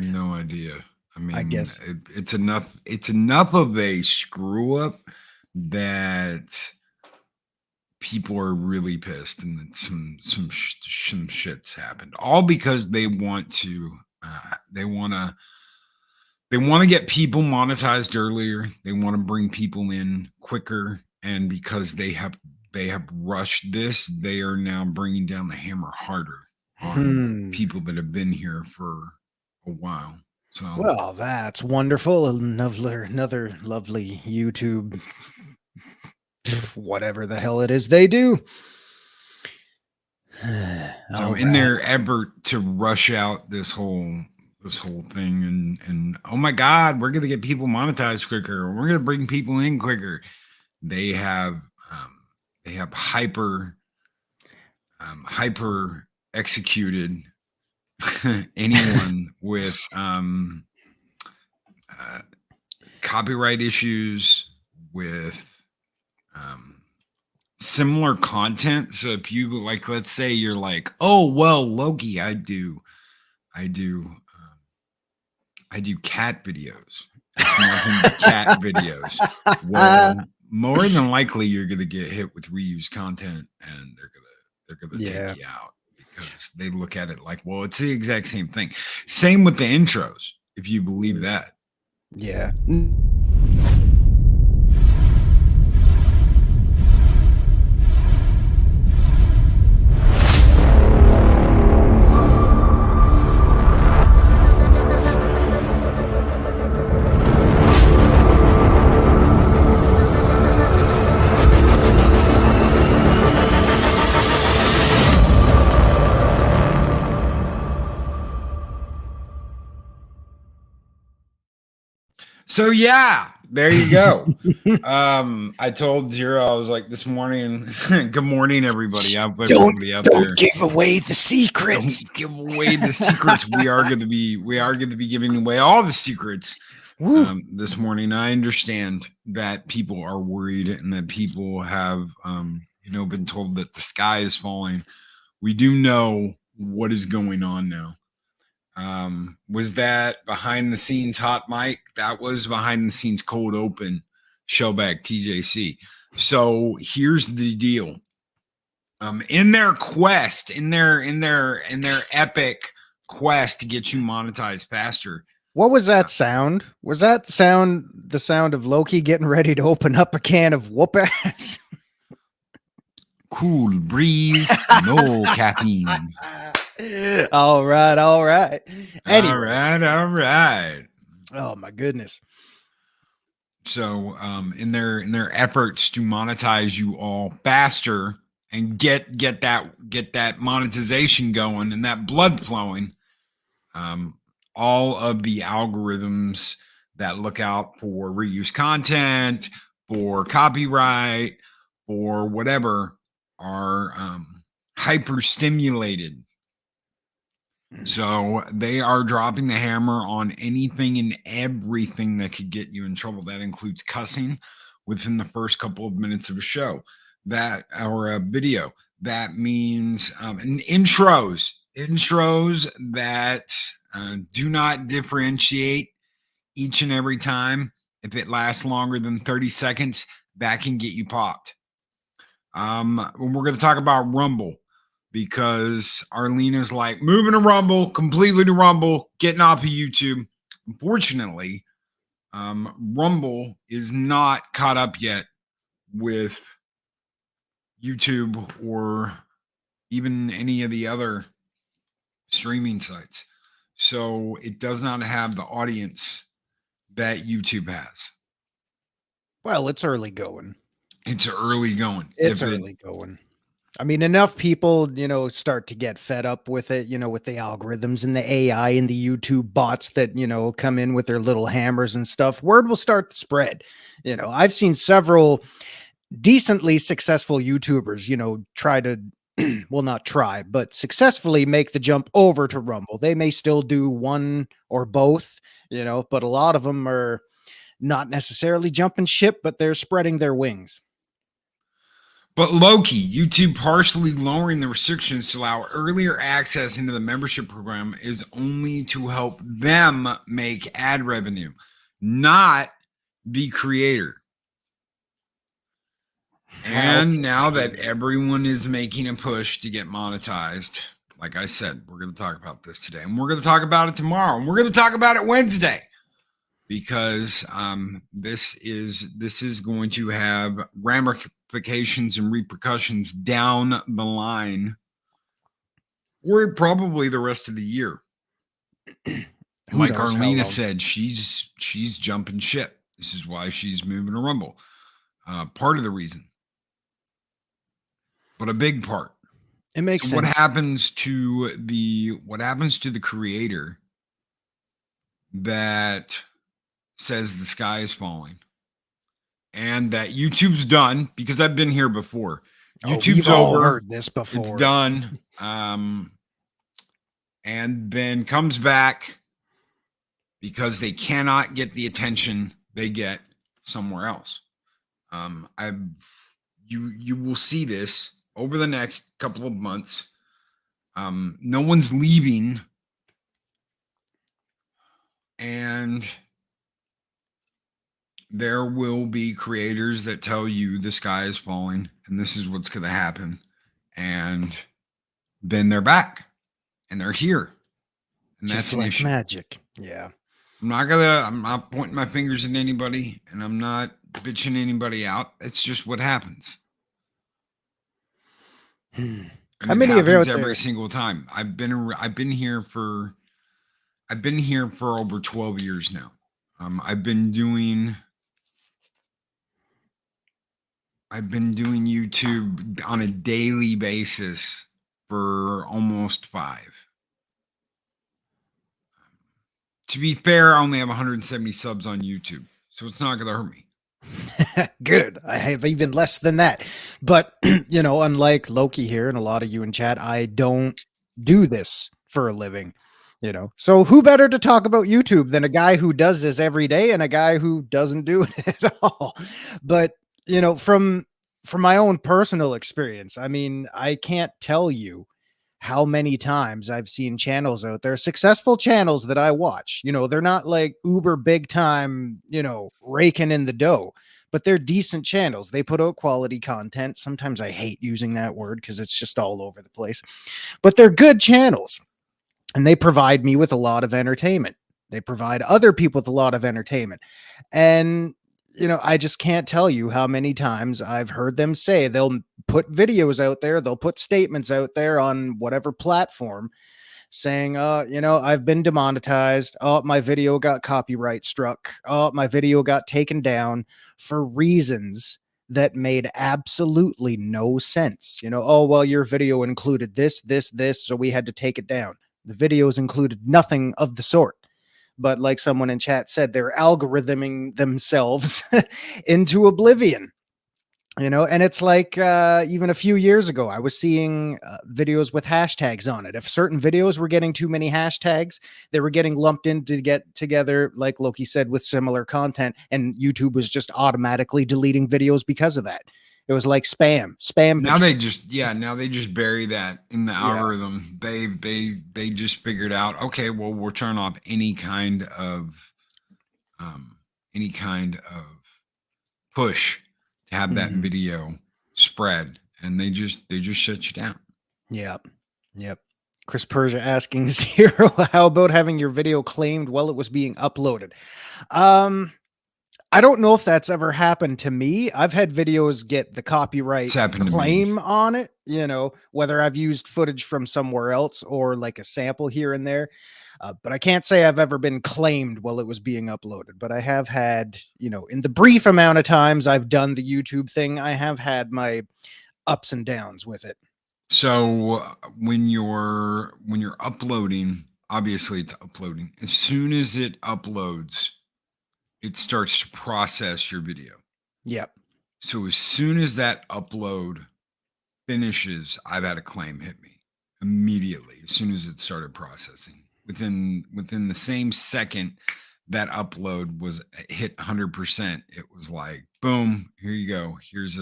have no idea. I I mean, guess. it's enough. It's enough of a screw up that people are really pissed, and that some shits happened. All because they want to. They want to. They want to get people monetized earlier. They want to bring people in quicker, and because they have rushed this, they are now bringing down the hammer harder on people that have been here for a while. So, Well, that's wonderful. Another lovely YouTube, whatever the hell it is they do. so in their effort to rush out this whole thing, and oh my God, we're gonna get people monetized quicker. We're gonna bring people in quicker. They have hyper executed anyone with copyright issues, with similar content. So if you like, let's say you're like, oh well, Loki, I do cat videos. It's nothing but cat videos. Well, more than likely you're gonna get hit with reused content, and they're gonna take you out, because they look at it like, well, it's the exact same thing. Same with the intros, if you believe that. Yeah. So yeah, there you go. I told Zero, I was like, this morning, good morning, everybody. Don't give away the secrets. Don't give away the secrets. We are going to be giving away all the secrets this morning. I understand that people are worried, and that people have been told that the sky is falling. We do know what is going on now. Was that behind the scenes hot mic? That was behind the scenes cold open showback TJC. So here's the deal. In their quest, in their epic quest to get you monetized faster. What was that sound? Was that the sound of Loki getting ready to open up a can of whoop ass? Cool breeze, no caffeine. All right. Anyway. All right. Oh my goodness. So, in their efforts to monetize you all faster and get that monetization going and that blood flowing, all of the algorithms that look out for reuse content, for copyright, for whatever, are hyper stimulated. So they are dropping the hammer on anything and everything that could get you in trouble. That includes cussing within the first couple of minutes of a show, or a video. That means intros that do not differentiate each and every time. If it lasts longer than 30 seconds, that can get you popped. We're going to talk about Rumble, because Arlena's like, moving to Rumble, completely to Rumble, getting off of YouTube. Unfortunately, Rumble is not caught up yet with YouTube or even any of the other streaming sites. So it does not have the audience that YouTube has. Well, it's early going. It's early going. I mean, enough people, start to get fed up with it, with the algorithms and the AI and the YouTube bots that, come in with their little hammers and stuff. Word will start to spread. I've seen several decently successful YouTubers, try to, well, not try, but successfully make the jump over to Rumble. They may still do one or both, but a lot of them are not necessarily jumping ship, but they're spreading their wings. But Loki, YouTube partially lowering the restrictions to allow earlier access into the membership program is only to help them make ad revenue, not the creator. And now that everyone is making a push to get monetized, like I said, we're going to talk about this today, and we're going to talk about it tomorrow, and we're going to talk about it Wednesday, because this is going to have ramifications and repercussions down the line, or probably the rest of the year. Like Arlena said, she's jumping ship. This is why she's moving to Rumble. Part of the reason, but a big part. It makes sense. What happens to the creator that says the sky is falling and that YouTube's done? Because I've been here before. YouTube's over. Heard this before. It's done. And then comes back because they cannot get the attention they get somewhere else. You will see this over the next couple of months. No one's leaving, and there will be creators that tell you the sky is falling and this is what's going to happen, and then they're back and they're here, and just that's like an issue. Magic. Yeah, I'm not pointing my fingers at anybody, and I'm not bitching anybody out. It's just what happens. How many of you out there? Every single time. I've been here for over 12 years now. I've been doing YouTube on a daily basis for almost 5. To be fair, I only have 170 subs on YouTube, so it's not going to hurt me. Good. I have even less than that. But, unlike Loki here and a lot of you in chat, I don't do this for a living, So who better to talk about YouTube than a guy who does this every day and a guy who doesn't do it at all? But, from my own personal experience, I mean, I can't tell you how many times I've seen channels out there, successful channels that I watch. They're not like uber big time, raking in the dough, but they're decent channels. They put out quality content. Sometimes I hate using that word because it's just all over the place, but they're good channels and they provide me with a lot of entertainment. They provide other people with a lot of entertainment. And I just can't tell you how many times I've heard them say they'll put videos out there, they'll put statements out there on whatever platform saying, I've been demonetized. Oh, my video got copyright struck. Oh, my video got taken down for reasons that made absolutely no sense. Oh, well, your video included this, so we had to take it down. The videos included nothing of the sort. But like someone in chat said, they're algorithming themselves into oblivion, and it's like even a few years ago, I was seeing videos with hashtags on it. If certain videos were getting too many hashtags, they were getting lumped in to get together, like Loki said, with similar content. And YouTube was just automatically deleting videos because of that. It was like spam. Now they just bury that in the algorithm. They just figured out, okay, well, we'll turn off any kind of push to have that video spread, and they just shut you down. Yep. Chris Persia asking Zero, how about having your video claimed while it was being uploaded? I don't know if that's ever happened to me. I've had videos get the copyright claim on it, whether I've used footage from somewhere else or like a sample here and there. But I can't say I've ever been claimed while it was being uploaded. But I have had, in the brief amount of times I've done the YouTube thing, I have had my ups and downs with it. So when you're uploading, obviously it's uploading. As soon as it uploads, it starts to process your video. Yep. So as soon as that upload finishes, I've had a claim hit me immediately. As soon as it started processing, within the same second that upload was hit 100%, it was like, boom, here you go. Here's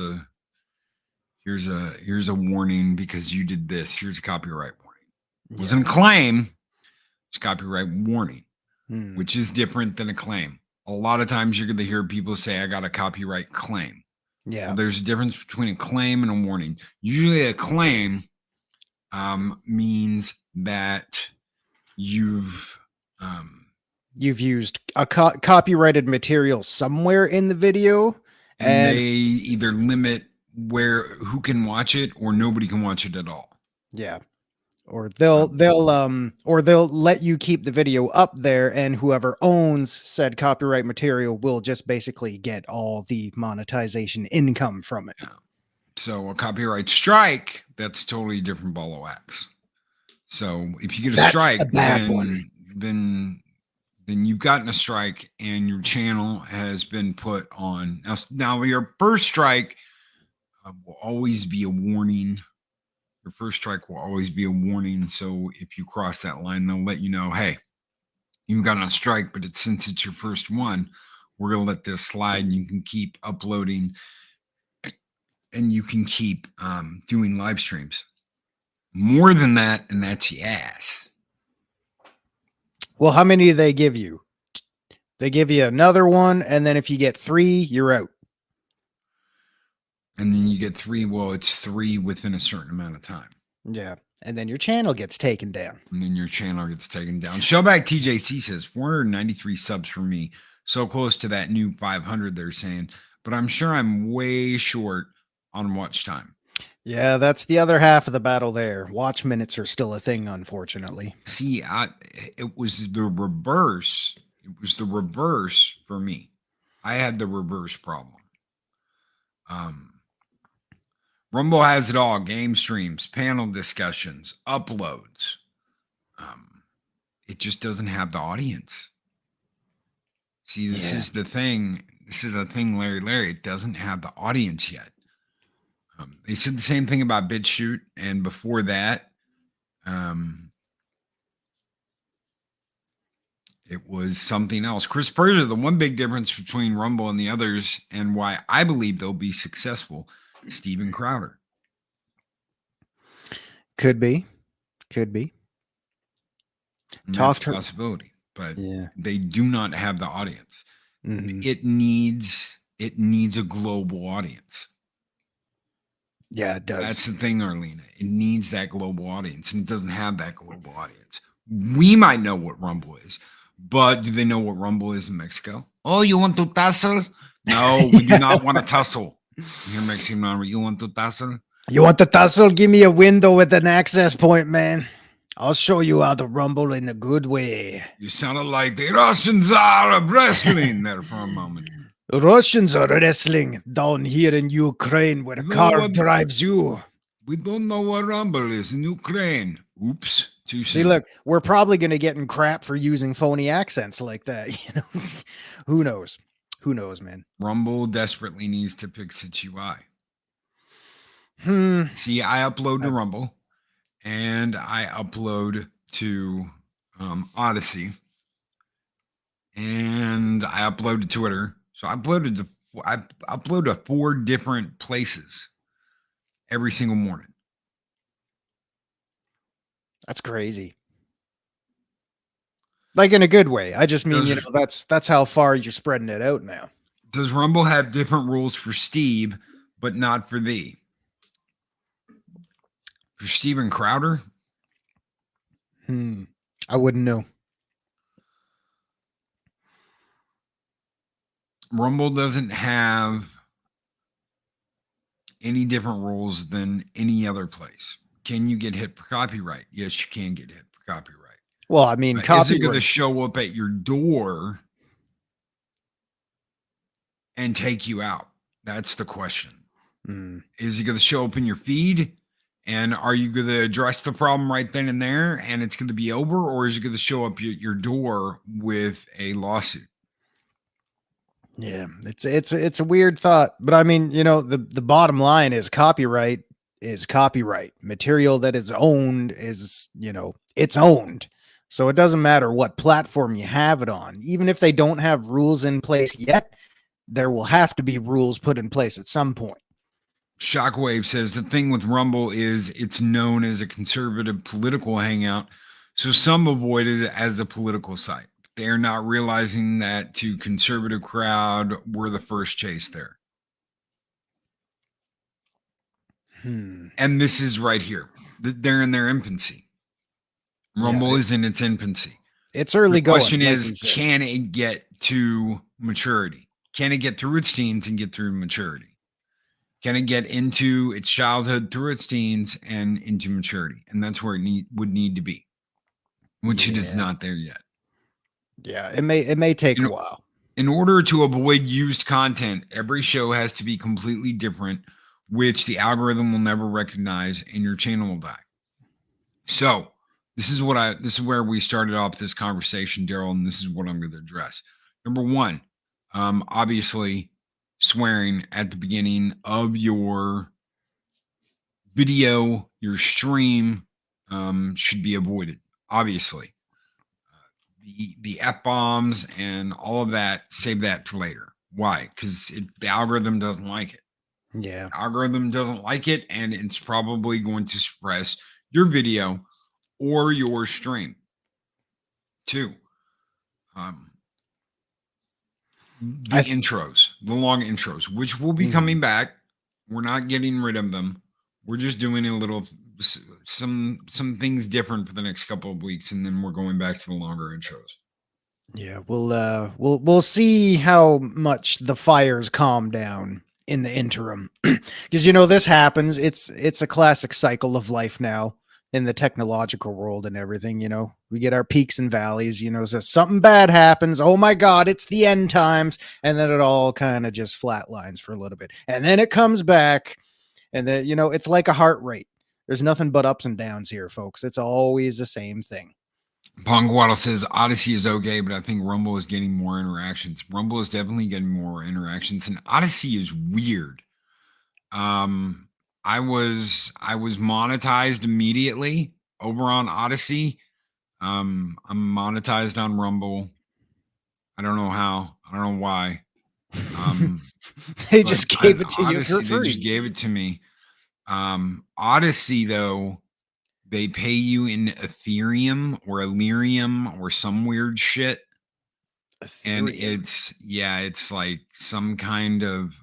here's a warning because you did this. Here's a copyright warning. It Yeah. wasn't a claim. It's a copyright warning, Hmm. which is different than a claim. A lot of times you're going to hear people say, I got a copyright claim. Yeah. Well, there's a difference between a claim and a warning. Usually a claim means that you've used a copyrighted material somewhere in the video, and they either limit who can watch it or nobody can watch it at all. Yeah. Or they'll let you keep the video up there, and whoever owns said copyright material will just basically get all the monetization income from it. Yeah. So a copyright strike, that's totally different ball of wax. So if you get a strike, then you've gotten a strike and your channel has been put on. Now your first strike will always be a warning. Your first strike will always be a warning. So if you cross that line, they'll let you know, hey, you've gotten a strike, but since it's your first one, we're going to let this slide and you can keep uploading and you can keep doing live streams. More than that, and that's yes. Well, how many do they give you? They give you another one, and then if you get 3, you're out. And then you get 3. Well, it's 3 within a certain amount of time. Yeah. And then your channel gets taken down. And then your channel gets taken down. Shellback TJC says 493 subs for me. So close to that new 500 they're saying. But I'm sure I'm way short on watch time. Yeah, that's the other half of the battle there. Watch minutes are still a thing, unfortunately. See, it was the reverse. It was the reverse for me. I had the reverse problem. Rumble has it all: game streams, panel discussions, uploads. It just doesn't have the audience. See, this is the thing. This is the thing, Larry. It doesn't have the audience yet. They said the same thing about BitChute, and before that, it was something else. Chris Persia, the one big difference between Rumble and the others, and why I believe they'll be successful, Steven Crowder. Could be. That's a possibility, but they do not have the audience. Mm-hmm. It needs a global audience. Yeah, it does. That's the thing, Arlena. It needs that global audience, and it doesn't have that global audience. We might know what Rumble is, but do they know what Rumble is in Mexico? Oh, you want to tussle? No, we do not want to tussle. Here, Mexican number, you want to tussle? You want to tussle? Give me a window with an access point, man. I'll show you how to rumble in a good way. You sounded like the Russian Tsar of wrestling there for a moment. Russians are wrestling down here in Ukraine where a car drives you. We don't know what Rumble is in Ukraine. Oops. Too soon. See, look, we're probably going to get in crap for using phony accents like that. You know, who knows? Who knows, man? Rumble desperately needs to fix its UI. See, I upload to Rumble and I upload to Odyssey and I upload to Twitter. So I upload to 4 different places every single morning. That's crazy. Like in a good way. I just mean, that's how far you're spreading it out now. Does Rumble have different rules for Steve, but not for thee? For Steven Crowder? I wouldn't know. Rumble doesn't have any different rules than any other place. Can you get hit for copyright? Yes, you can get hit for copyright. Well, I mean, is it going to show up at your door and take you out? That's the question. Is it going to show up in your feed? And are you going to address the problem right then and there and it's going to be over? Or is it going to show up at your door with a lawsuit? Yeah, it's a weird thought. But I mean, the bottom line is copyright is copyright. Material that is owned is, it's owned. So it doesn't matter what platform you have it on. Even if they don't have rules in place yet, there will have to be rules put in place at some point. Shockwave says the thing with Rumble is it's known as a conservative political hangout, so some avoid it as a political site. They're not realizing that to conservative crowd, we're the first chase there. And this is right here. They're in their infancy. Rumble is in its infancy. It's early The question going. is, can it get to maturity? Can it get through its teens and get through maturity? Can it get into its childhood through its teens and into maturity? And that's where it would need to be, which it is not there yet. Yeah, it may take a while. In order to avoid used content, every show has to be completely different, which the algorithm will never recognize, and your channel will die. So this is where we started off this conversation, Daryl, and this is what I'm going to address. Number one, obviously, swearing at the beginning of your video, your stream, should be avoided. Obviously, the F-bombs and all of that, save that for later. Why? Because the algorithm doesn't like it. Yeah, the algorithm doesn't like it, and it's probably going to suppress your video or your stream. Two, the intros, the long intros, which will be coming back. We're not getting rid of them. We're just doing a little some things different for the next couple of weeks, and then we're going back to the longer intros. Yeah, we'll see how much the fires calm down in the interim, because this happens. It's a classic cycle of life now in the technological world and everything. We get our peaks and valleys. So something bad happens. Oh my God, it's the end times, and then it all kind of just flatlines for a little bit, and then it comes back, and then it's like a heart rate. There's nothing but ups and downs here, folks. It's always the same thing. Pongwaddle says Odyssey is okay, but I think Rumble is getting more interactions. Rumble is definitely getting more interactions, and Odyssey is weird. I was monetized immediately over on Odyssey. I'm monetized on Rumble. I don't know how. I don't know why. They just gave it to Odyssey, you for free. They just gave it to me. Odyssey, though, they pay you in Ethereum or Illyrium or some weird shit. Ethereum. And it's like some kind of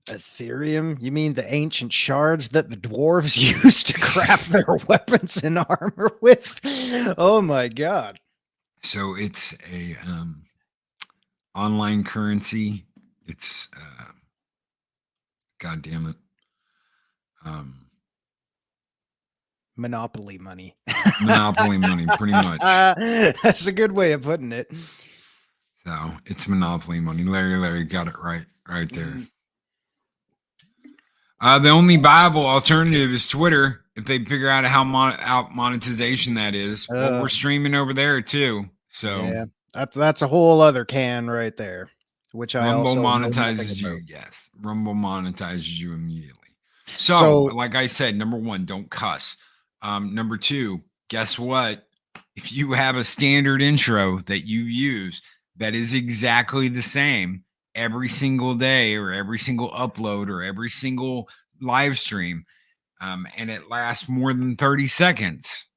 Ethereum? You mean the ancient shards that the dwarves used to craft their weapons and armor with? Oh my God. So it's a online currency. It's God damn it. Monopoly money. Monopoly money, pretty much. That's a good way of putting it. So it's Monopoly money. Larry got it right there. The only viable alternative is Twitter. If they figure out how monetization that is, but we're streaming over there too. So yeah, that's a whole other can right there. Which Rumble also monetizes you. Yes, Rumble monetizes you immediately. So, like I said, number one, don't cuss. Number two, guess what? If you have a standard intro that you use that is exactly the same every single day or every single upload or every single live stream, and it lasts more than 30 seconds,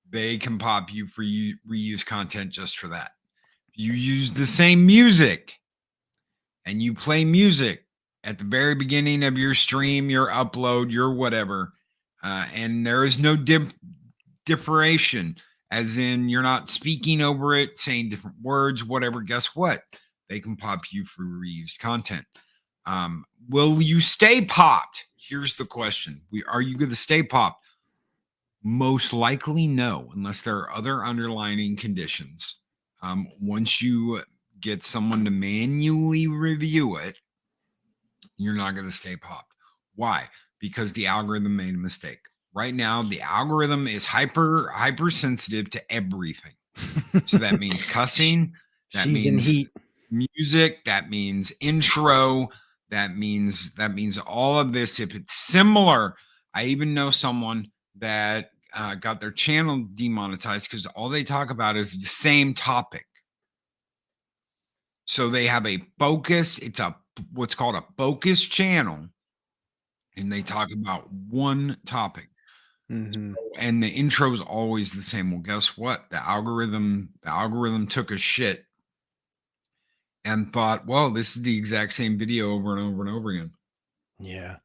they can pop you for reuse content just for that. If you use the same music and you play music at the very beginning of your stream, your upload, your whatever, and there is no differentiation, as in you're not speaking over it, saying different words, whatever, guess what? They can pop you for reused content. Will you stay popped? Here's the question. Are you going to stay popped? Most likely no, unless there are other underlying conditions. Once you get someone to manually review it, you're not going to stay popped. Why? Because the algorithm made a mistake. Right now, the algorithm is hyper sensitive to everything. So that means cussing. That means in heat. Music. That means intro. That means all of this. If it's similar, I even know someone that got their channel demonetized because all they talk about is the same topic. So they have a focus. It's what's called a focus channel, and they talk about one topic. Mm-hmm. And the intro is always the same. Well, guess what? The algorithm took a shit and thought, well, this is the exact same video over and over and over again. Yeah.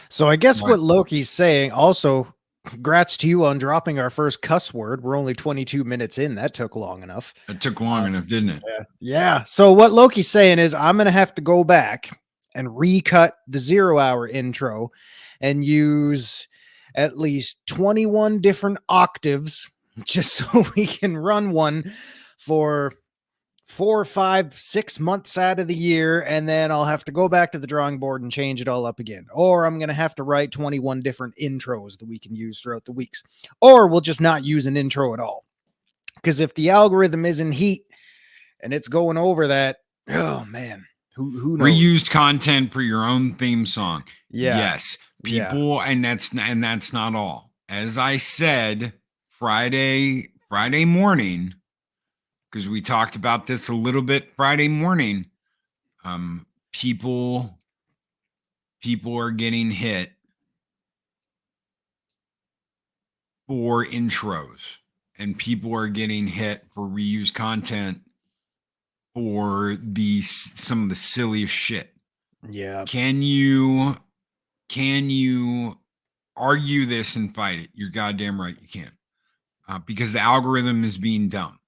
So I guess But what Loki's saying also, congrats to you on dropping our first cuss word. We're only 22 minutes in. That took long enough. it took long enough, didn't it? Yeah. So what Loki's saying is I'm going to have to go back and recut the 0 hour intro and use at least 21 different octaves just so we can run one for 4, 5, 6 months out of the year, and then I'll have to go back to the drawing board and change it all up again. Or I'm going to have to write 21 different intros that we can use throughout the weeks. Or we'll just not use an intro at all. Because if the algorithm is in heat and it's going over that, oh man, who knows? Reused content for your own theme song. Yeah. Yes. Yeah. People, and that's not all. As I said, Friday morning, because we talked about this a little bit Friday morning. People are getting hit for intros, and people are getting hit for reused content for some of the silliest shit. Yeah. Can you argue this and fight it? You're goddamn right you can. Because the algorithm is being dumb.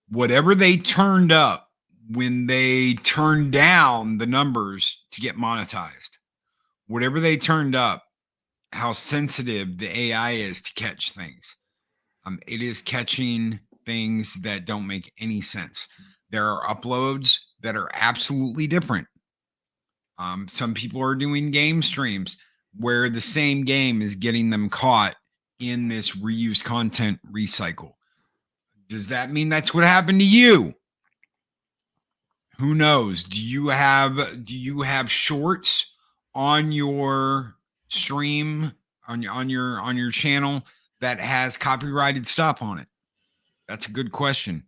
Whatever they turned up when they turned down the numbers to get monetized, whatever they turned up, how sensitive the AI is to catch things. It is catching things that don't make any sense. There are uploads that are absolutely different. Some people are doing game streams where the same game is getting them caught in this reused content recycle. Does that mean that's what happened to you? Who knows? Do you have shorts on your stream on your channel that has copyrighted stuff on it? That's a good question.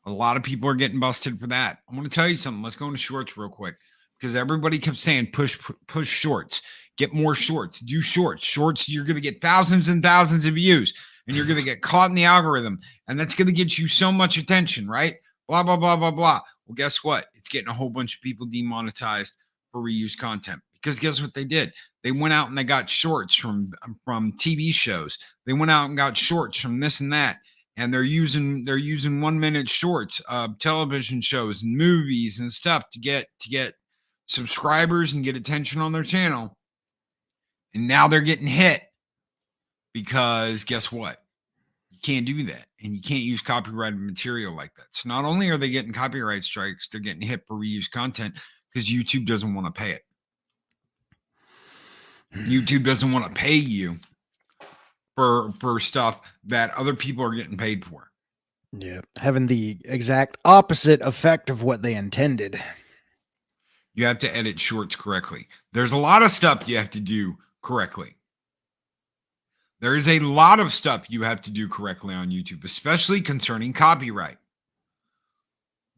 A lot of people are getting busted for that. I'm going to tell you something. Let's go into shorts real quick, because everybody kept saying push shorts, get more shorts, do shorts. Shorts, you're going to get thousands and thousands of views, and you're going to get caught in the algorithm, and that's going to get you so much attention, right? Blah, blah, blah, blah, blah. Well, guess what? It's getting a whole bunch of people demonetized for reused content, because guess what they did? They went out and they got shorts from TV shows. They went out and got shorts from this and that. And they're using 1 minute shorts of television shows and movies and stuff to get subscribers and get attention on their channel. And now they're getting hit because guess what? You can't do that, and you can't use copyrighted material like that. So not only are they getting copyright strikes, they're getting hit for reused content because YouTube doesn't want to pay it. YouTube doesn't want to pay you for stuff that other people are getting paid for. Yeah. Having the exact opposite effect of what they intended. You have to edit shorts correctly. There's a lot of stuff you have to do correctly. There is a lot of stuff you have to do correctly on YouTube, especially concerning copyright.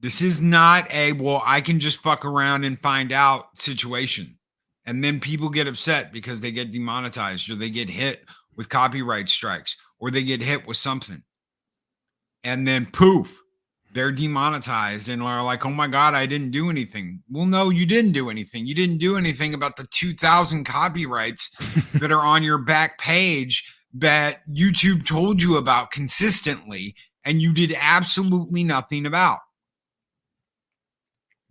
This is not a, well, I can just fuck around and find out situation. And then people get upset because they get demonetized, or they get hit with copyright strikes, or they get hit with something. And then poof, they're demonetized and are like, oh my God, I didn't do anything. Well, no, you didn't do anything. You didn't do anything about the 2,000 copyrights that are on your back page that YouTube told you about consistently, and you did absolutely nothing about.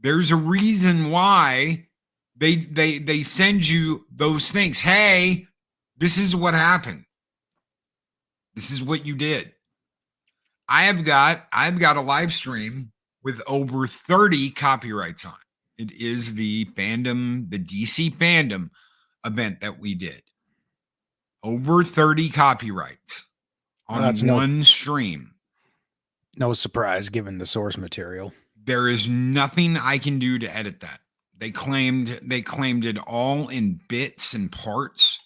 There's a reason why they send you those things. Hey, this is what happened. This is what you did. I've got a live stream with over 30 copyrights on it. It is the DC fandom event that we did. Over 30 copyrights on one stream. No surprise given the source material. There is nothing I can do to edit that. They claimed it all in bits and parts,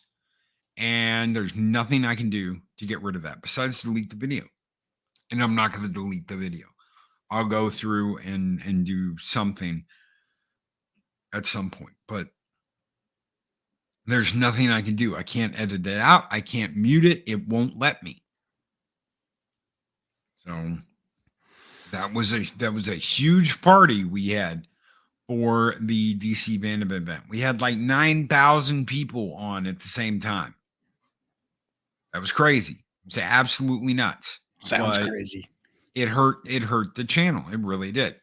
and there's nothing I can do to get rid of that besides delete the video. And I'm not going to delete the video. I'll go through and do something at some point, but There's nothing I can do. I can't edit it out. I can't mute it. It won't let me. So that was a huge party we had for the DC Fandom event. We had like 9,000 people on at the same time. That was crazy. It was absolutely nuts. Sounds crazy. It hurt the channel. It really did.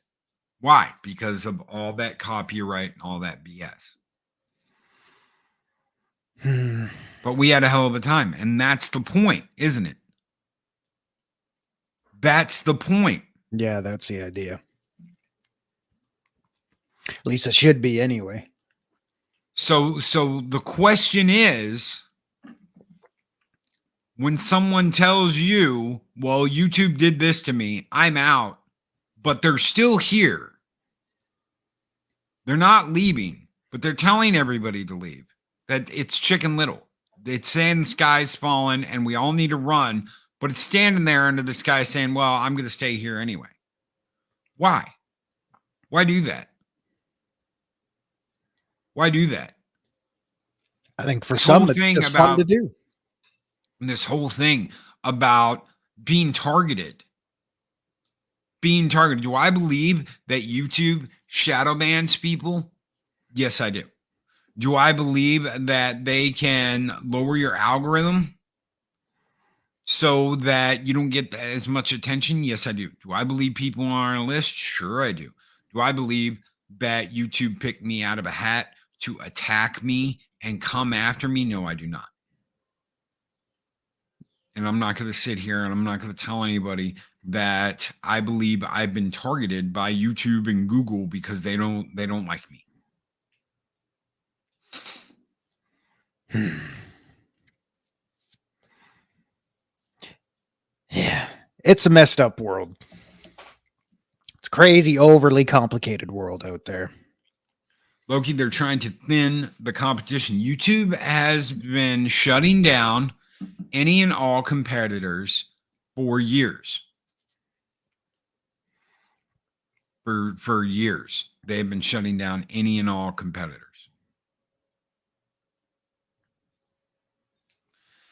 Why? Because of all that copyright and all that BS. But we had a hell of a time. And that's the point, isn't it? That's the point. Yeah, that's the idea. At least it should be anyway. So the question is, when someone tells you, well, YouTube did this to me, I'm out, but they're still here. They're not leaving, but they're telling everybody to leave. That it's Chicken Little. It's saying the sky's falling and we all need to run, but it's standing there under the sky saying, well, I'm going to stay here anyway. Why? Why do that? Why do that? I think for some, it's just fun to do. This whole thing about being targeted. Being targeted. Do I believe that YouTube shadow bans people? Yes, I do. Do I believe that they can lower your algorithm so that you don't get as much attention? Yes, I do. Do I believe people are on a list? Sure, I do. Do I believe that YouTube picked me out of a hat to attack me and come after me? No, I do not. And I'm not going to sit here and I'm not going to tell anybody that I believe I've been targeted by YouTube and Google because they don't like me. Yeah, it's a messed up world. It's a crazy, overly complicated world out there. Loki, they're trying to thin the competition. YouTube has been shutting down any and all competitors for years. For years, they've been shutting down any and all competitors.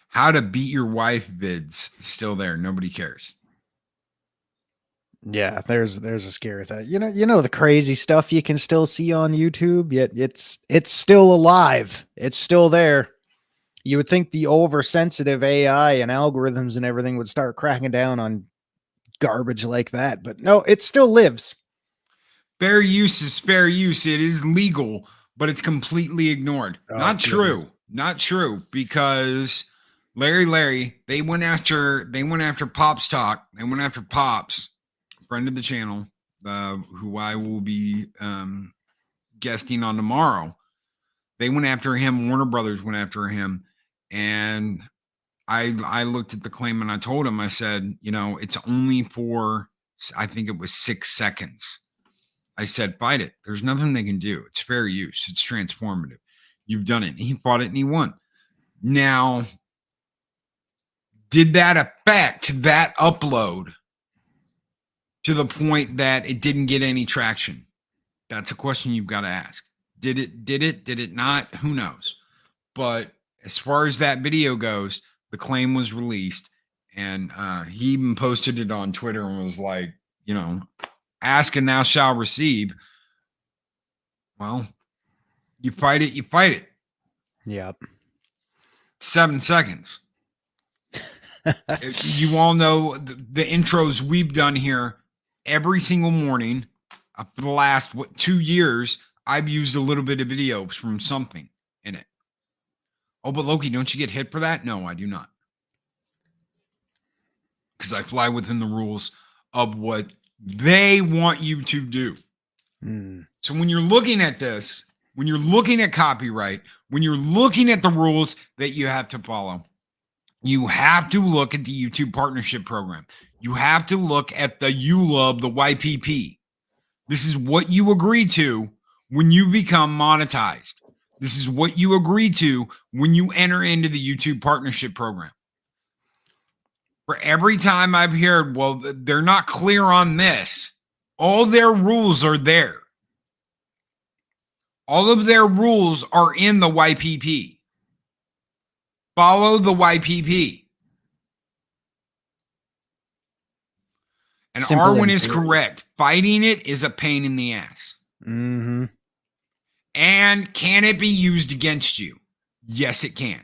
How to beat your wife vids still there. Nobody cares. Yeah, there's a scary thing. You know the crazy stuff you can still see on YouTube, yet it's still alive. It's still there. You would think the oversensitive AI and algorithms and everything would start cracking down on garbage like that, but no, it still lives. Fair use is fair use. It is legal, but it's completely ignored. Not true. Not true, because Larry, they went after Pops Talk. They went after Pops, friend of the channel, who I will be guesting on tomorrow. They went after him. Warner Brothers went after him, and I looked at the claim and I told him, I said, it's only for, I think it was 6 seconds. I said, fight it. There's nothing they can do. It's fair use. It's transformative. You've done it. He fought it and he won. Now, did that affect that upload to the point that it didn't get any traction? That's a question you've got to ask. Did it not? Who knows? But as far as that video goes, the claim was released, and he even posted it on Twitter and was like, ask and thou shalt receive. Well, you fight it, you fight it. Yep. 7 seconds. You all know the intros we've done here every single morning for the last 2 years. I've used a little bit of video from something in it. Oh, but Loki, don't you get hit for that? No, I do not. Because I fly within the rules of what they want you to do. So when you're looking at this, when you're looking at copyright, when you're looking at the rules that you have to follow, you have to look at the YouTube partnership program. You have to look at the ULUB, the YPP. This is what you agree to when you become monetized. This is what you agree to when you enter into the YouTube partnership program. For every time I've heard, well, they're not clear on this, all their rules are there. All of their rules are in the YPP. Follow the YPP. And Simple Arwen and is clear. correct. Fighting it is a pain in the ass. Mm-hmm. And can it be used against you? Yes, it can.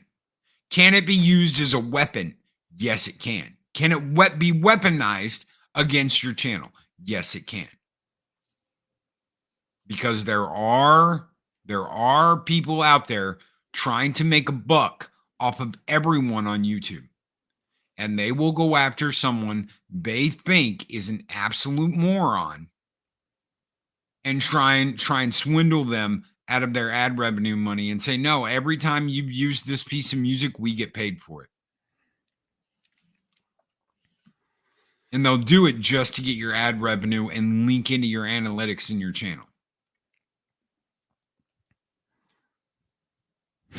Can it be used as a weapon? Yes, it can. Can it be weaponized against your channel? Yes, it can. Because there are people out there trying to make a buck off of everyone on YouTube. And they will go after someone they think is an absolute moron and try and swindle them out of their ad revenue money and say, no, every time you use this piece of music, we get paid for it. And they'll do it just to get your ad revenue and link into your analytics in your channel.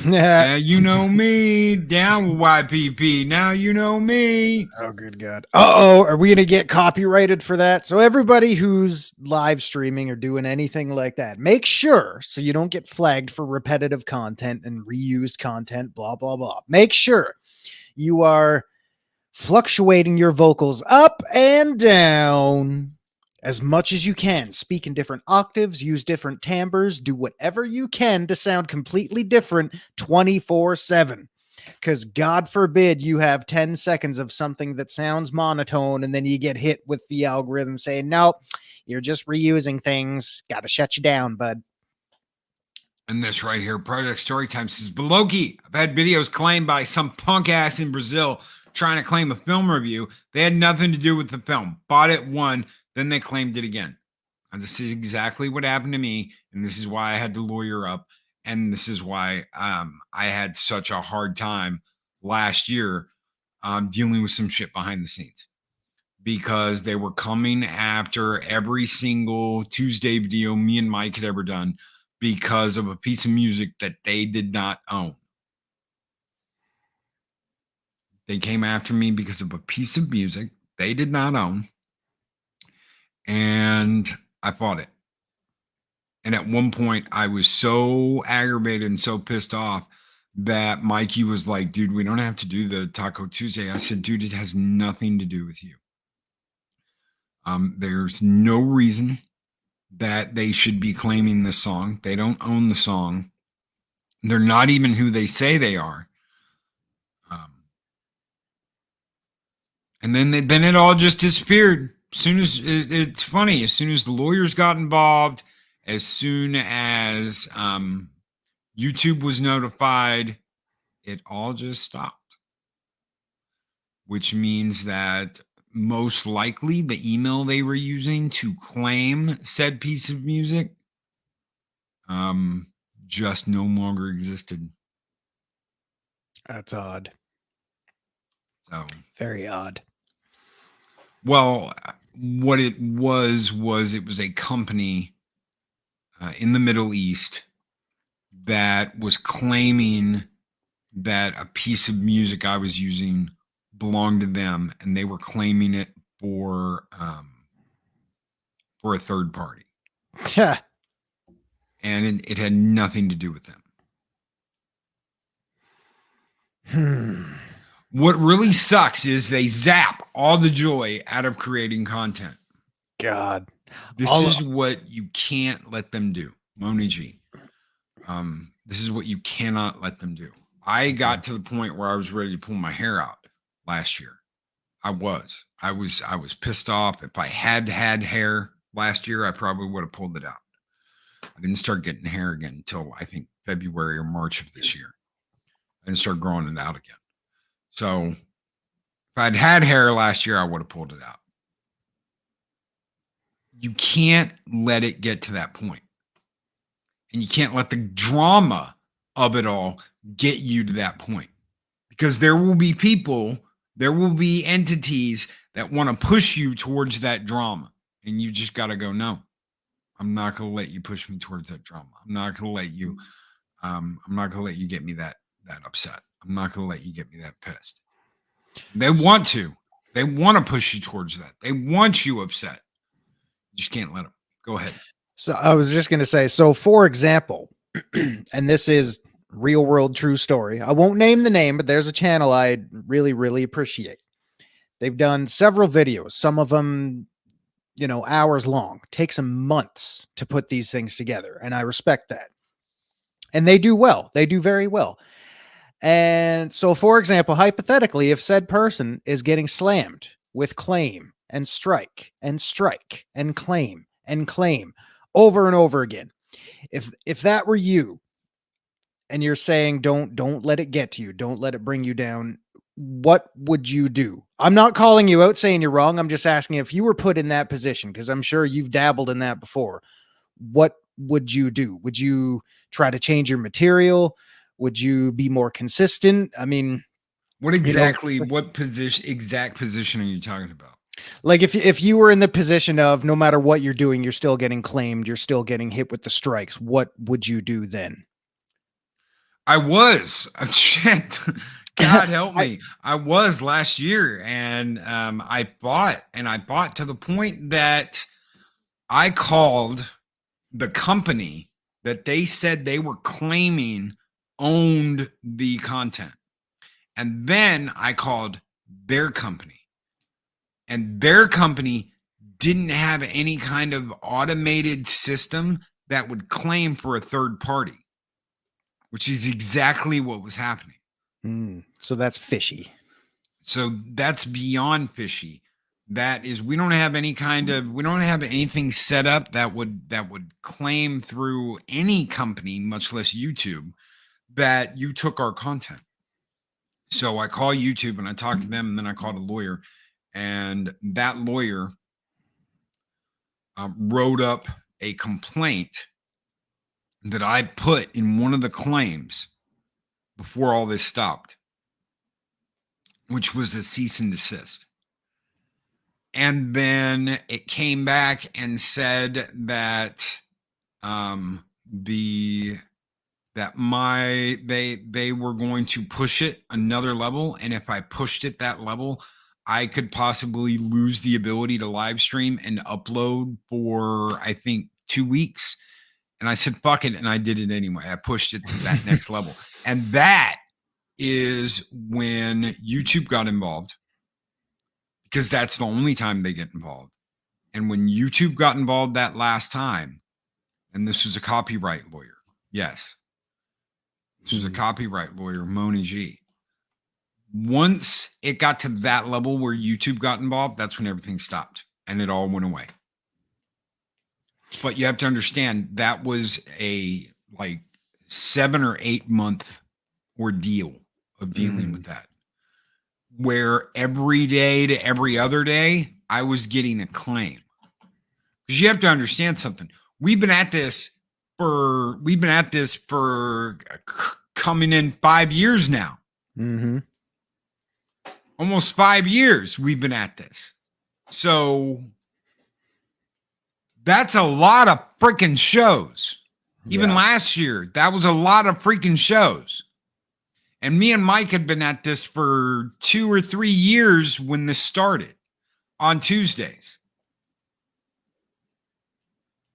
Yeah, you know me, down with YPP. Now you know me. Oh, good God. Uh-oh, are we going to get copyrighted for that? So everybody who's live streaming or doing anything like that, make sure so you don't get flagged for repetitive content and reused content, blah, blah, blah. Make sure you are fluctuating your vocals up and down as much as you can. Speak in different octaves, use different timbres, do whatever you can to sound completely different 24/7. Because God forbid you have 10 seconds of something that sounds monotone and then you get hit with the algorithm saying, nope, you're just reusing things. Got to shut you down, bud. And this right here, Project Storytime says, but Loki, I've had videos claimed by some punk ass in Brazil trying to claim a film review. They had nothing to do with the film. Bought it, won, then they claimed it again. And this is exactly what happened to me. And this is why I had to lawyer up. And this is why I had such a hard time last year dealing with some shit behind the scenes. Because they were coming after every single Tuesday video me and Mike had ever done because of a piece of music that they did not own. They came after me because of a piece of music they did not own. And I fought it. And at one point, I was so aggravated and so pissed off that Mikey was like, dude, we don't have to do the Taco Tuesday. I said, dude, it has nothing to do with you. There's no reason that they should be claiming this song. They don't own the song. They're not even who they say they are. And then it all just disappeared. As soon as it's funny, as soon as the lawyers got involved, as soon as YouTube was notified, it all just stopped. Which means that most likely the email they were using to claim said piece of music just no longer existed. That's odd. So very odd. Well, what it was it was a company in the Middle East that was claiming that a piece of music I was using belonged to them, and they were claiming it for a third party. Yeah. And it had nothing to do with them. What really sucks is they zap all the joy out of creating content. God. This is what you can't let them do. Moni G. This is what you cannot let them do. I got to the point where I was ready to pull my hair out last year. I was pissed off. If I had hair last year, I probably would have pulled it out. I didn't start getting hair again until I think February or March of this year. I didn't start growing it out again. So if I'd had hair last year, I would have pulled it out. You can't let it get to that point. And you can't let the drama of it all get you to that point. Because there will be people, there will be entities that want to push you towards that drama. And you just got to go, no, I'm not going to let you push me towards that drama. I'm not going to let you, get me that upset. I'm not going to let you get me that pissed. They want to push you towards that. They want you upset. You just can't let them. Go ahead. So I was just going to say, so for example, and this is real world true story. I won't name the name, but there's a channel I really, really appreciate. They've done several videos, some of them, you know, hours long. Takes them months to put these things together, and I respect that. And they do well. They do very well. And so, for example, hypothetically, if said person is getting slammed with claim and strike and strike and claim over and over again, if that were you and you're saying don't let it get to you, don't let it bring you down, what would you do? I'm not calling you out saying you're wrong. I'm just asking if you were put in that position, because I'm sure you've dabbled in that before. What would you do? Would you try to change your material? Would you be more consistent? I mean, What exactly, what exact position are you talking about? like if you were in the position of no matter what you're doing, you're still getting claimed, you're still getting hit with the strikes, what would you do then? I was shit. God help me. I was last year, and I bought to the point that I called the company that they said they were claiming owned the content. And then I called their company, and their company didn't have any kind of automated system that would claim for a third party, which is exactly what was happening. So that's fishy. So that's beyond fishy. That is, we don't have anything set up that would claim through any company, much less YouTube, that you took our content. So I call YouTube and I talk to them, and then I called a lawyer, and that lawyer wrote up a complaint that I put in one of the claims before all this stopped, which was a cease and desist. And then it came back and said that they were going to push it another level, and if I pushed it that level, I could possibly lose the ability to live stream and upload for, I think, 2 weeks. And I said, fuck it. And I did it anyway. I pushed it to that next level. And that is when YouTube got involved, because that's the only time they get involved. And when YouTube got involved that last time, and this was a copyright lawyer. Yes. This was a copyright lawyer, Moni G. Once it got to that level where YouTube got involved, that's when everything stopped and it all went away. But you have to understand that was a like 7 or 8 month ordeal of dealing with that, where every day to every other day, I was getting a claim. Because you have to understand something. We've been at this for coming in 5 years now. Almost 5 years we've been at this. So that's a lot of freaking shows. Even last year, that was a lot of freaking shows. And me and Mike had been at this for 2 or 3 years when this started on Tuesdays.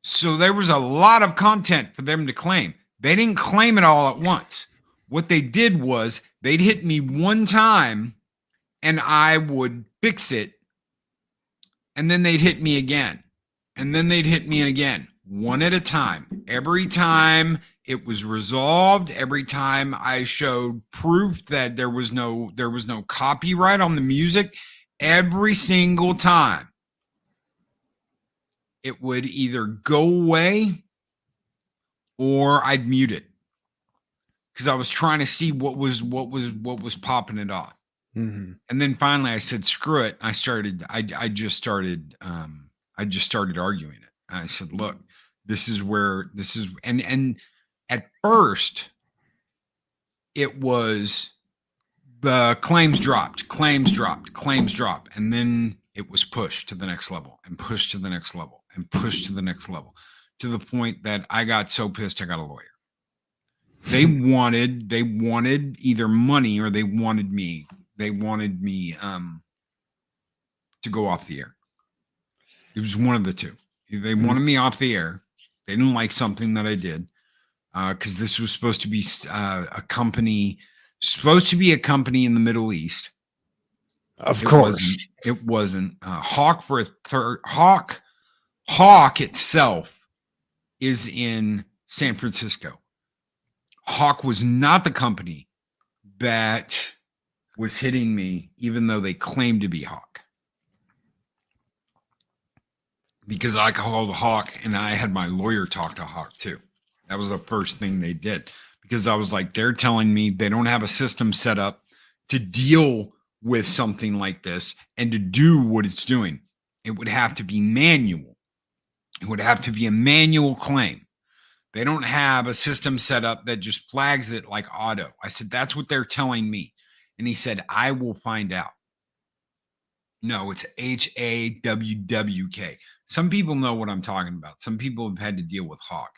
So there was a lot of content for them to claim. They didn't claim it all at once. What they did was they'd hit me one time and I would fix it. And then they'd hit me again. And then they'd hit me again, one at a time. Every time it was resolved, every time I showed proof that there was no copyright on the music, every single time it would either go away or I'd mute it, because I was trying to see what was popping it off. And then finally I said, screw it. I just started arguing it. I said, look, and at first it was the claims dropped. And then it was pushed to the next level and pushed to the next level and pushed to the next level, to the point that I got so pissed I got a lawyer. They wanted either money or they wanted me to go off the air. It was one of the two. They wanted me off the air. They didn't like something that I did. because this was supposed to be a company, in the Middle East. Of It course. wasn't. It wasn't. Hawk for a third. Hawk itself is in San Francisco. Hawk was not the company that was hitting me, even though they claimed to be Hawk. Because I called Hawk and I had my lawyer talk to Hawk too. That was the first thing they did, because I was like, they're telling me they don't have a system set up to deal with something like this and to do what it's doing. It would have to be manual. It would have to be a manual claim. They don't have a system set up that just flags it like auto. I said, that's what they're telling me. And he said, I will find out. No, it's HAWWK. Some people know what I'm talking about. Some people have had to deal with Hawk.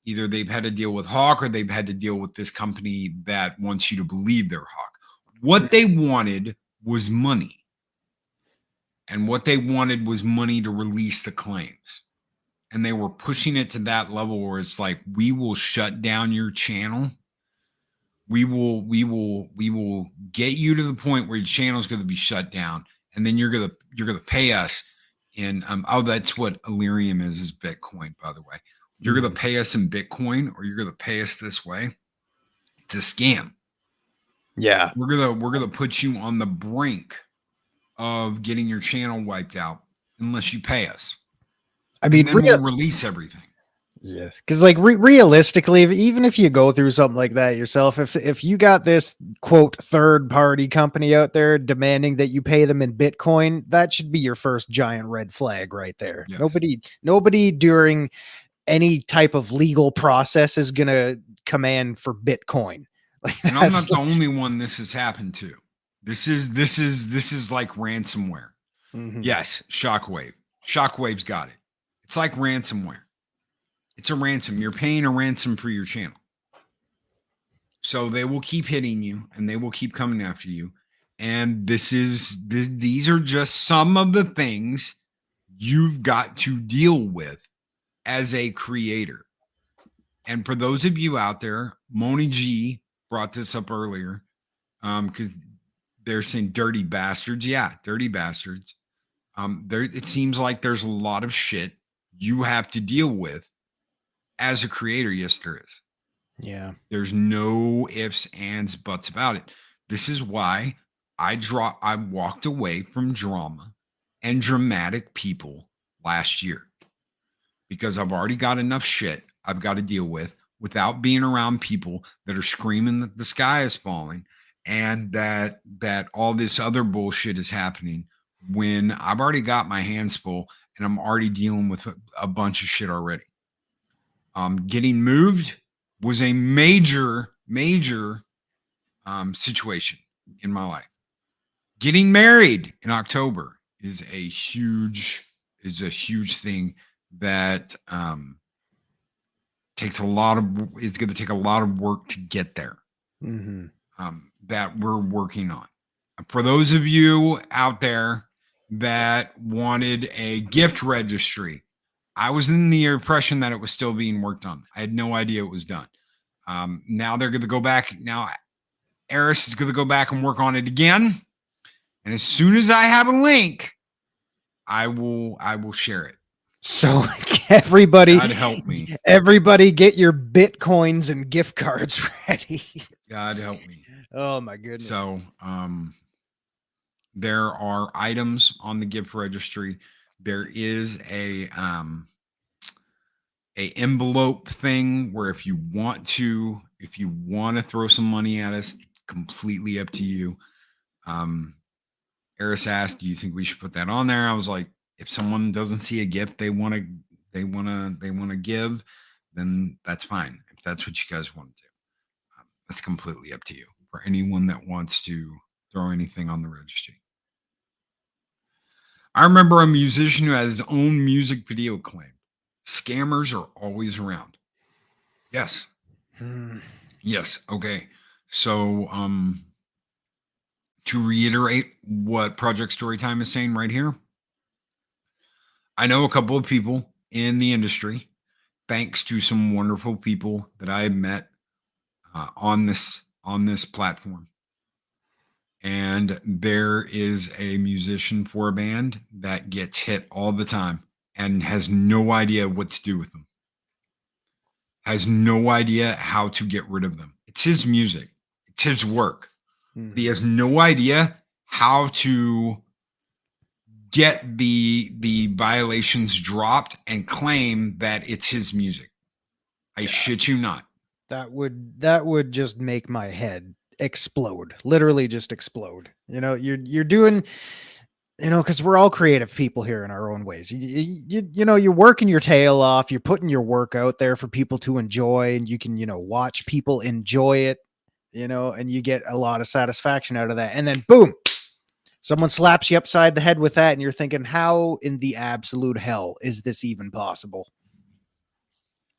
Either they've had to deal with Hawk or they've had to deal with this company that wants you to believe they're Hawk. What they wanted was money. And what they wanted was money to release the claims. And they were pushing it to that level where it's like, we will shut down your channel. We will get you to the point where your channel is going to be shut down. And then you're gonna pay us in that's what Illyrium is Bitcoin, by the way. You're gonna pay us in Bitcoin, or you're gonna pay us this way. It's a scam. Yeah. We're gonna put you on the brink of getting your channel wiped out unless you pay us. I mean, and then we'll release everything. Yeah, because like realistically, even if you go through something like that yourself, if you got this quote third party company out there demanding that you pay them in Bitcoin, that should be your first giant red flag right there. Yes. Nobody during any type of legal process is gonna command for Bitcoin. Like, and I'm not the only one this has happened to. This is like ransomware. Yes, Shockwave. Shockwave's got it. It's like ransomware. It's a ransom. You're paying a ransom for your channel. So they will keep hitting you and they will keep coming after you. And these are just some of the things you've got to deal with as a creator. And for those of you out there, Moni G brought this up earlier, because they're saying dirty bastards. Yeah, dirty bastards. It seems like there's a lot of shit you have to deal with as a creator. Yes, there is. Yeah. There's no ifs, ands, buts about it. This is why I walked away from drama and dramatic people last year, because I've already got enough shit I've got to deal with without being around people that are screaming that the sky is falling and that all this other bullshit is happening, when I've already got my hands full and I'm already dealing with a bunch of shit already. Getting moved was a major situation in my life. Getting married in October is a huge thing that is going to take a lot of work to get there. That we're working on. For those of you out there that wanted a gift registry, I was in the impression that it was still being worked on. I had no idea it was done. Now they're going to go back. Now Eris is going to go back and work on it again. And as soon as I have a link, I will share it. So everybody, God help me. Everybody get your Bitcoins and gift cards ready. God help me. Oh my goodness. So there are items on the gift registry. There is a envelope thing where if you want to throw some money at us, completely up to you. Eris asked, do you think we should put that on there? I was like, if someone doesn't see a gift they want to give, then that's fine. If that's what you guys want to do, that's completely up to you. For anyone that wants to throw anything on the registry. I remember a musician who had his own music video claim. Scammers are always around. Yes. Yes. Okay. So, to reiterate what Project Storytime is saying right here, I know a couple of people in the industry thanks to some wonderful people that I have met on this platform. And there is a musician for a band that gets hit all the time and has no idea what to do with them. Has no idea how to get rid of them. It's his music. It's his work. But he has no idea how to get the violations dropped and claim that it's his music. I shit you not. That would just make my head explode. Literally just explode. You're doing, because we're all creative people here in our own ways. You're working your tail off. You're putting your work out there for people to enjoy, and you can, watch people enjoy it, and you get a lot of satisfaction out of that. And then boom, someone slaps you upside the head with that, and you're thinking, how in the absolute hell is this even possible?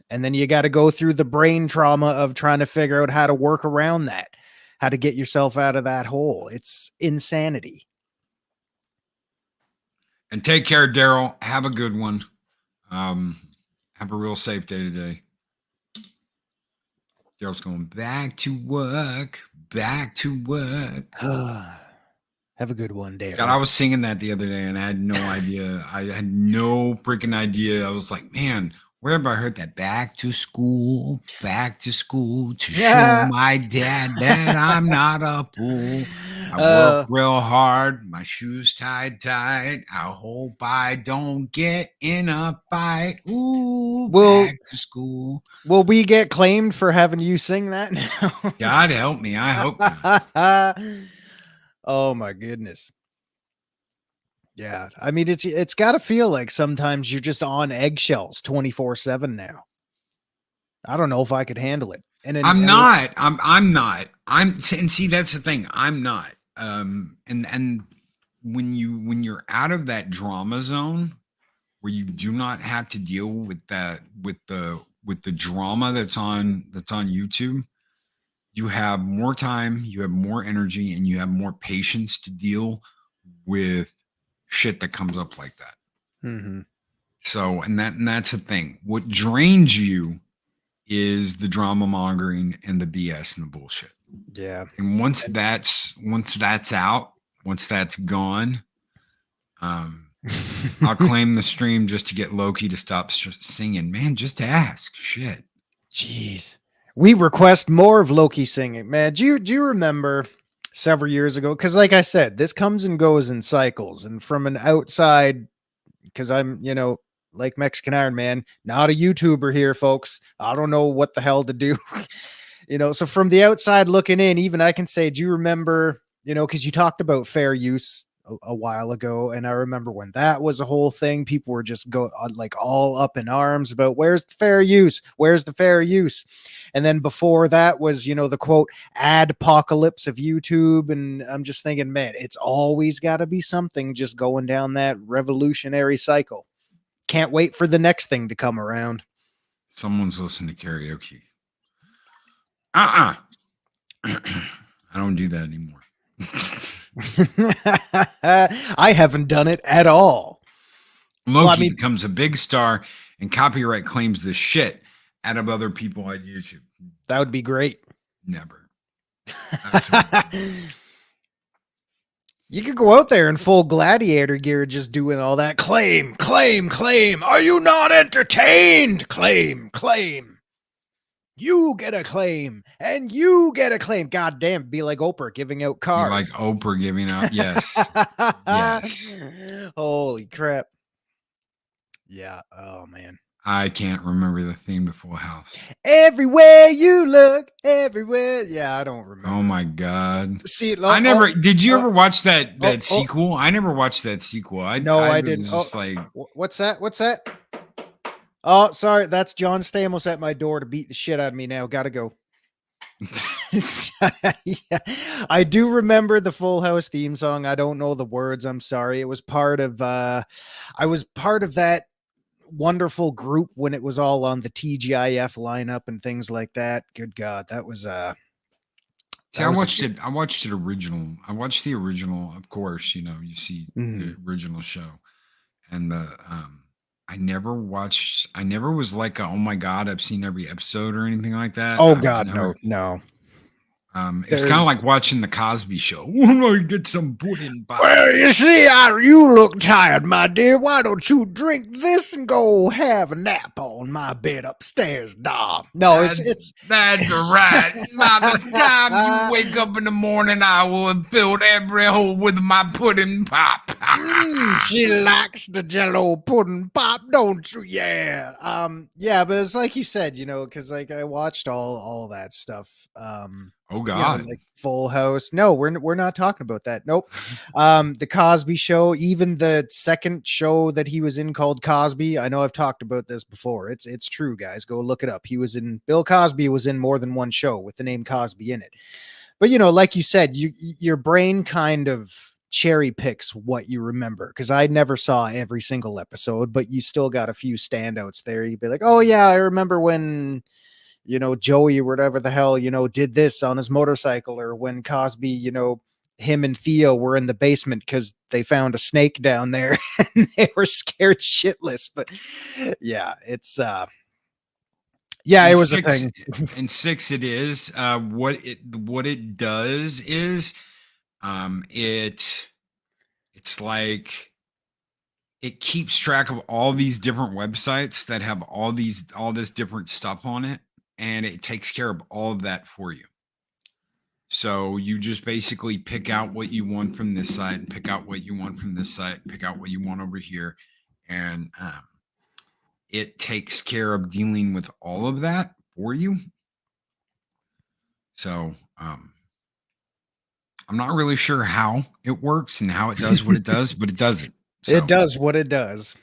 And then you got to go through the brain trauma of trying to figure out how to work around that, how to get yourself out of that hole. It's insanity. And take care, Daryl. Have a good one. Have a real safe day today. Daryl's going back to work. Back to work. Have a good one, Daryl. God, I was singing that the other day and I had no idea. I had no freaking idea. I was like, man, where have I heard that? Back to school to show my dad that I'm not a fool. I work real hard, my shoes tied tight. I hope I don't get in a fight. Ooh, back to school. Will we get claimed for having you sing that now? God help me. I hope not. Oh my goodness. Yeah. I mean, it's got to feel like sometimes you're just on eggshells 24/7 now. I don't know if I could handle it. And I'm not. And see, that's the thing. I'm not. And when you're out of that drama zone where you do not have to deal with that, with the drama that's on YouTube, you have more time, you have more energy, and you have more patience to deal with shit that comes up like that. Mm-hmm. So, and that's the thing. What drains you is the drama mongering and the BS and the bullshit. Yeah. And once that's out, once that's gone, I'll claim the stream just to get Loki to stop singing. Man, just ask. Shit. Jeez. We request more of Loki singing. Man, do you remember several years ago? Because like I said, this comes and goes in cycles. And from an outside, because I'm, like Mexican Iron Man, not a YouTuber here, folks. I don't know what the hell to do. So from the outside looking in, even I can say, do you remember, because you talked about fair use a while ago, and I remember when that was a whole thing, people were just like all up in arms about where's the fair use, and then before that was the quote ad apocalypse of YouTube, and I'm just thinking, man, it's always got to be something just going down that revolutionary cycle. Can't wait for the next thing to come around. Someone's listening to karaoke. I don't do that anymore. I haven't done it at all. Loki becomes a big star and copyright claims the shit out of other people on YouTube. That would be great. Never. You could go out there in full gladiator gear just doing all that. Claim. Are you not entertained? Claim. You get a claim, and you get a claim. God damn, be like Oprah giving out cars. You're like Oprah giving out, yes. Yes. Holy crap. Yeah, oh man. I can't remember the theme to Full House. Everywhere you look, everywhere. Yeah, I don't remember. Oh my God. See, did you ever watch that sequel? I never watched that sequel. I didn't. Just like, what's that? Oh, sorry. That's John Stamos at my door to beat the shit out of me now. Gotta go. Yeah, I do remember the Full House theme song. I don't know the words. I'm sorry. It was part of, I was part of that wonderful group when it was all on the TGIF lineup and things like that. Good God. That was, see, I watched it original. I watched the original, of course, you see the original show, and I never watched. I never was like, oh my god, I've seen every episode or anything like that. Oh I was God, never. no. It was kind of like watching the Cosby Show. When I get some pudding pie. Well, you see, you look tired, my dear. Why don't you drink this and go have a nap on my bed upstairs, dog? No, it's that's right. By the time you wake up in the morning, I will have filled every hole with my pudding pop. She likes the Jello pudding pop, don't you? Yeah, yeah. But it's like you said, because like I watched all that stuff. Oh God, like Full House. No, we're not talking about that. Nope. The Cosby Show, even the second show that he was in called Cosby. I know I've talked about this before. It's true, guys. Go look it up. Bill Cosby was in more than one show with the name Cosby in it. But like you said, your brain kind of cherry picks what you remember, because I never saw every single episode, but you still got a few standouts there. You'd be like, oh yeah, I remember when Joey or whatever the hell, did this on his motorcycle, or when Cosby, him and Theo were in the basement because they found a snake down there and they were scared shitless. But yeah, it's yeah, it was a thing. And 6 it is. What it does is it's like it keeps track of all these different websites that have all this different stuff on it, and it takes care of all of that for you. So you just basically pick out what you want from this site, pick out what you want from this site, pick out what you want over here, and it takes care of dealing with all of that for you. So I'm not really sure how it works and how it does what it does, but it does it. So, it does what it does.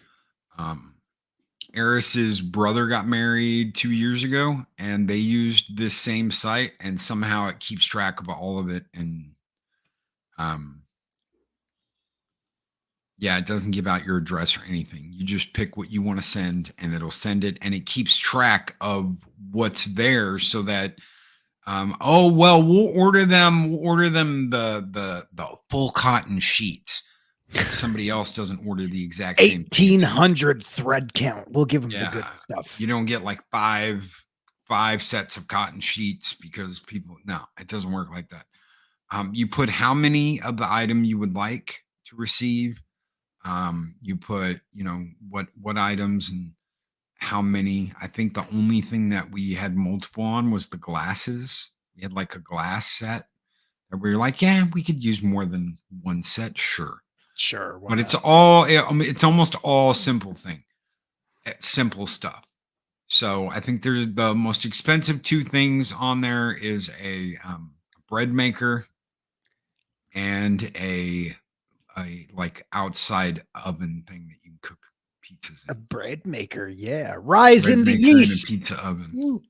Eris's brother got married 2 years ago, and they used this same site, and somehow it keeps track of all of it. And yeah, it doesn't give out your address or anything. You just pick what you want to send, and it'll send it, and it keeps track of what's there, so that oh well, we'll order them the full cotton sheets. Somebody else doesn't order the exact same 1,800 thread count. We'll give them the good stuff. You don't get like five sets of cotton sheets because it doesn't work like that. You put how many of the item you would like to receive. You put, what items and how many. I think the only thing that we had multiple on was the glasses. We had like a glass set that we were like, yeah, we could use more than one set. Sure. But it's almost all simple stuff. So I think there's the most expensive 2 things on there is a bread maker and a like outside oven thing that you can cook pizzas in. A bread maker, yeah. Rise in the yeast. Pizza oven. Ooh.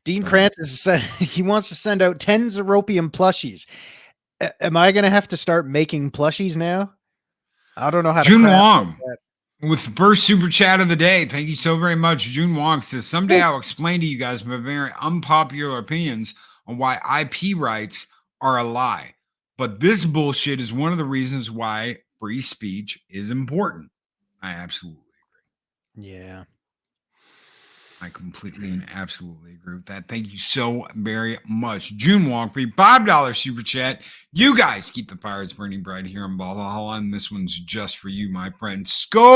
Dean Krantis said he wants to send out 10 Zeropium plushies. Am I going to have to start making plushies now? I don't know how to. June Wong with the first super chat of the day. Thank you so very much. June Wong says, someday I'll explain to you guys my very unpopular opinions on why IP rights are a lie. But this bullshit is one of the reasons why free speech is important. I absolutely agree. Yeah. I completely and absolutely agree with that. Thank you so very much. June Wong for your $5 super chat. You guys keep the fires burning bright here in Valhalla, and this one's just for you, my friend. Skull!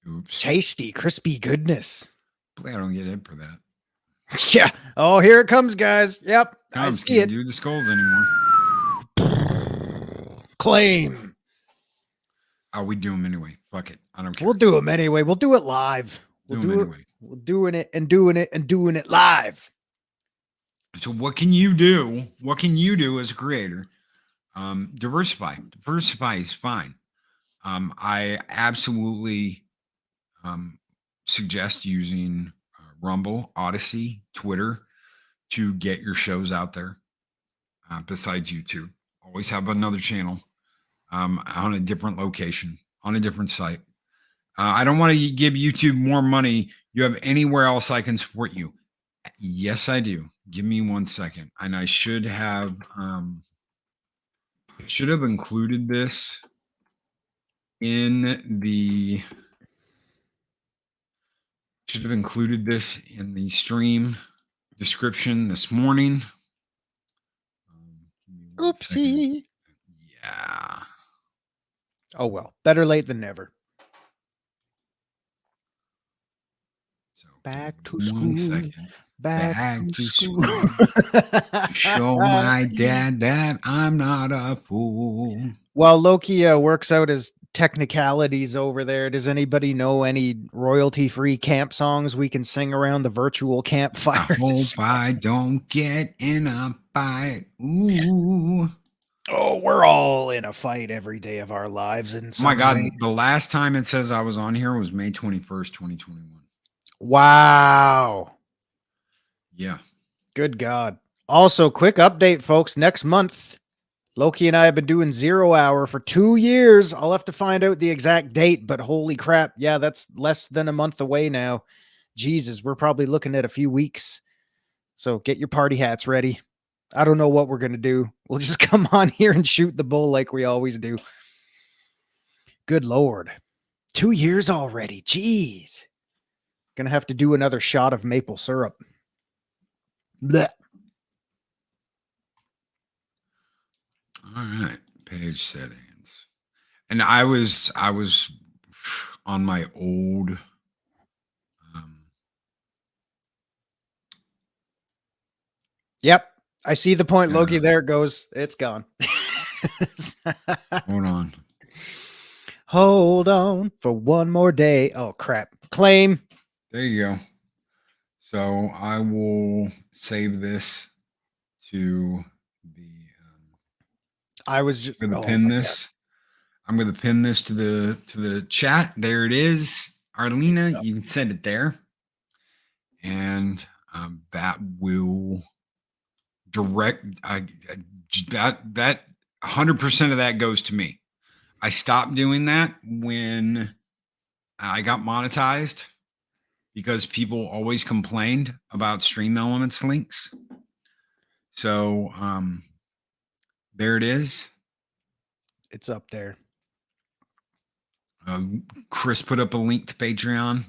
Oops. Tasty, crispy goodness. I don't get it for that. Yeah. Oh, here it comes, guys. Yep. I see it. Can't do the skulls anymore. Claim. Oh, we do them anyway. Fuck it. I don't care. We'll do them anyway. We'll do it live. We'll do it anyway. We're doing it and doing it and doing it live. So what can you do? What can you do as a creator? Diversify. Diversify is fine. I absolutely suggest using Rumble, Odyssey, Twitter to get your shows out there. Besides YouTube, always have another channel. on a different location, on a different site. I don't want to give YouTube more money. You have anywhere else I can support you? Yes, I do. Give me 1 second. And I should have included this in the stream description this morning. Give me 1 second. Oopsie. Yeah. Oh well, better late than never. So Back to 1 school. second. Back to school. To show my dad that I'm not a fool. While Loki works out his technicalities over there, does anybody know any royalty-free camp songs we can sing around the virtual campfire? I hope I don't get in a fight. Ooh. Oh, we're all in a fight every day of our lives in some Oh my God. way. The last time it says I was on here was May 21st, 2021. Wow. Yeah. Good God. Also, quick update, folks. Next month, Loki and I have been doing ZeroHour for 2 years. I'll have to find out the exact date, but holy crap. Yeah, that's less than a month away now. Jesus, we're probably looking at a few weeks. So get your party hats ready. I don't know what we're going to do. We'll just come on here and shoot the bull like we always do. Good Lord. 2 years already. Jeez. Gonna have to do another shot of maple syrup. Blech. All right. Page settings. And I was on my old Yep. I see the point, Loki. There it goes. It's gone. hold on. Hold on for one more day. Oh, crap. Claim. There you go. So I will save this to the. I was just going to pin this. I'm going to pin this to the chat. There it is. Arlena, you can send it there. And that will direct that 100% of that goes to me. I stopped doing that when I got monetized because people always complained about Stream Elements links. So there it is. It's up there. Chris put up a link to Patreon.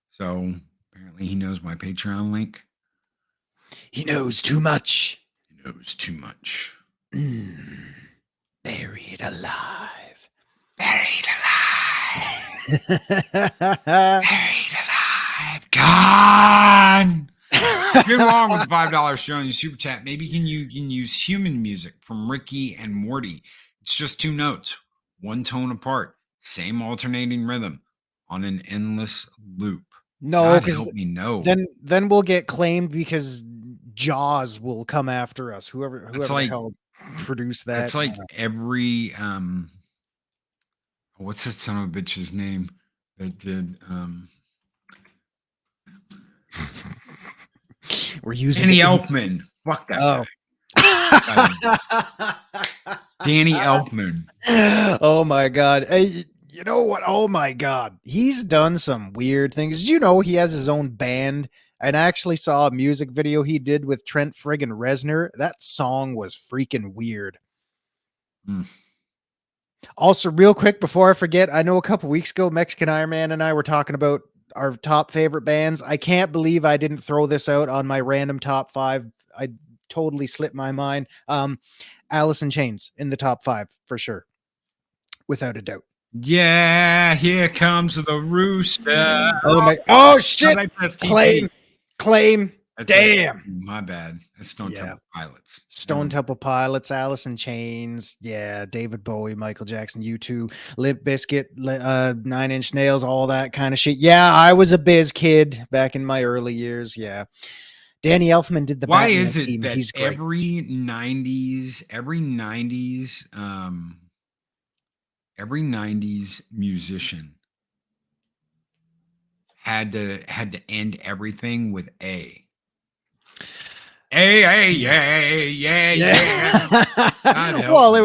So apparently he knows my Patreon link. He knows too much. He knows too much. Buried alive. Buried alive. Buried alive. Gone. Nothing wrong with the $5 show in your super chat. Maybe you can use human music from Ricky and Morty. It's just 2 notes, 1 tone apart, same alternating rhythm on an endless loop. No, because no. Then we'll get claimed because Jaws will come after us. Whoever like, the hell produced that. It's like every what's that son of a bitch's name that did we're using Danny Elfman. Fuck that guy. Danny Elfman. Oh my God. Hey, you know what? Oh my God. He's done some weird things. Did you know he has his own band? And I actually saw a music video he did with Trent friggin' Reznor. That song was freaking weird. Also, real quick before I forget, I know a couple weeks ago, Mexican Iron Man and I were talking about our top favorite bands. I can't believe I didn't throw this out on my random top 5. I totally slipped my mind. Alice in Chains in the top 5 for sure, without a doubt. Yeah, here comes the rooster. Oh shit! Claim. Damn. My bad. That's Stone Temple Pilots. Stone Temple Pilots, Alice in Chains. Yeah, David Bowie, Michael Jackson, U2, Limp Bizkit, 9 Inch Nails, all that kind of shit. Yeah, I was a biz kid back in my early years. Yeah. Danny Elfman did the Why Batman is it theme. that He's great. every 90s musician had to end everything with A? Hey, yeah. God help Well, me.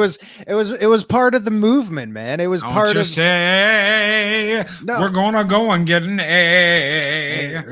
it was part of the movement, man. It was Don't part you of say we're no. gonna go and get an A.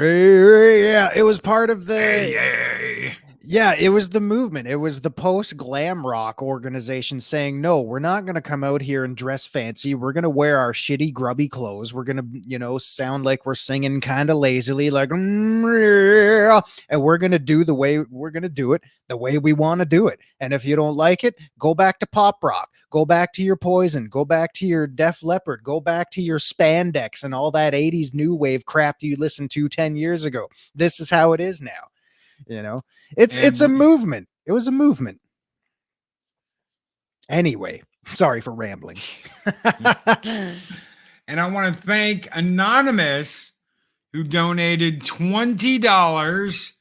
Yeah, it was part of the Hey. yeah, it was the movement. It was the post glam rock organization saying, no, we're not going to come out here and dress fancy. We're going to wear our shitty, grubby clothes. We're going to, sound like we're singing kind of lazily, like, and we're going to do the way we're going to do it the way we want to do it. And if you don't like it, go back to pop rock, go back to your Poison, go back to your Def Leppard, go back to your spandex and all that 80s new wave crap you listened to 10 years ago. This is how it is now. It's a movement. It was a movement. Anyway, sorry for rambling. And I want to thank Anonymous, who donated $20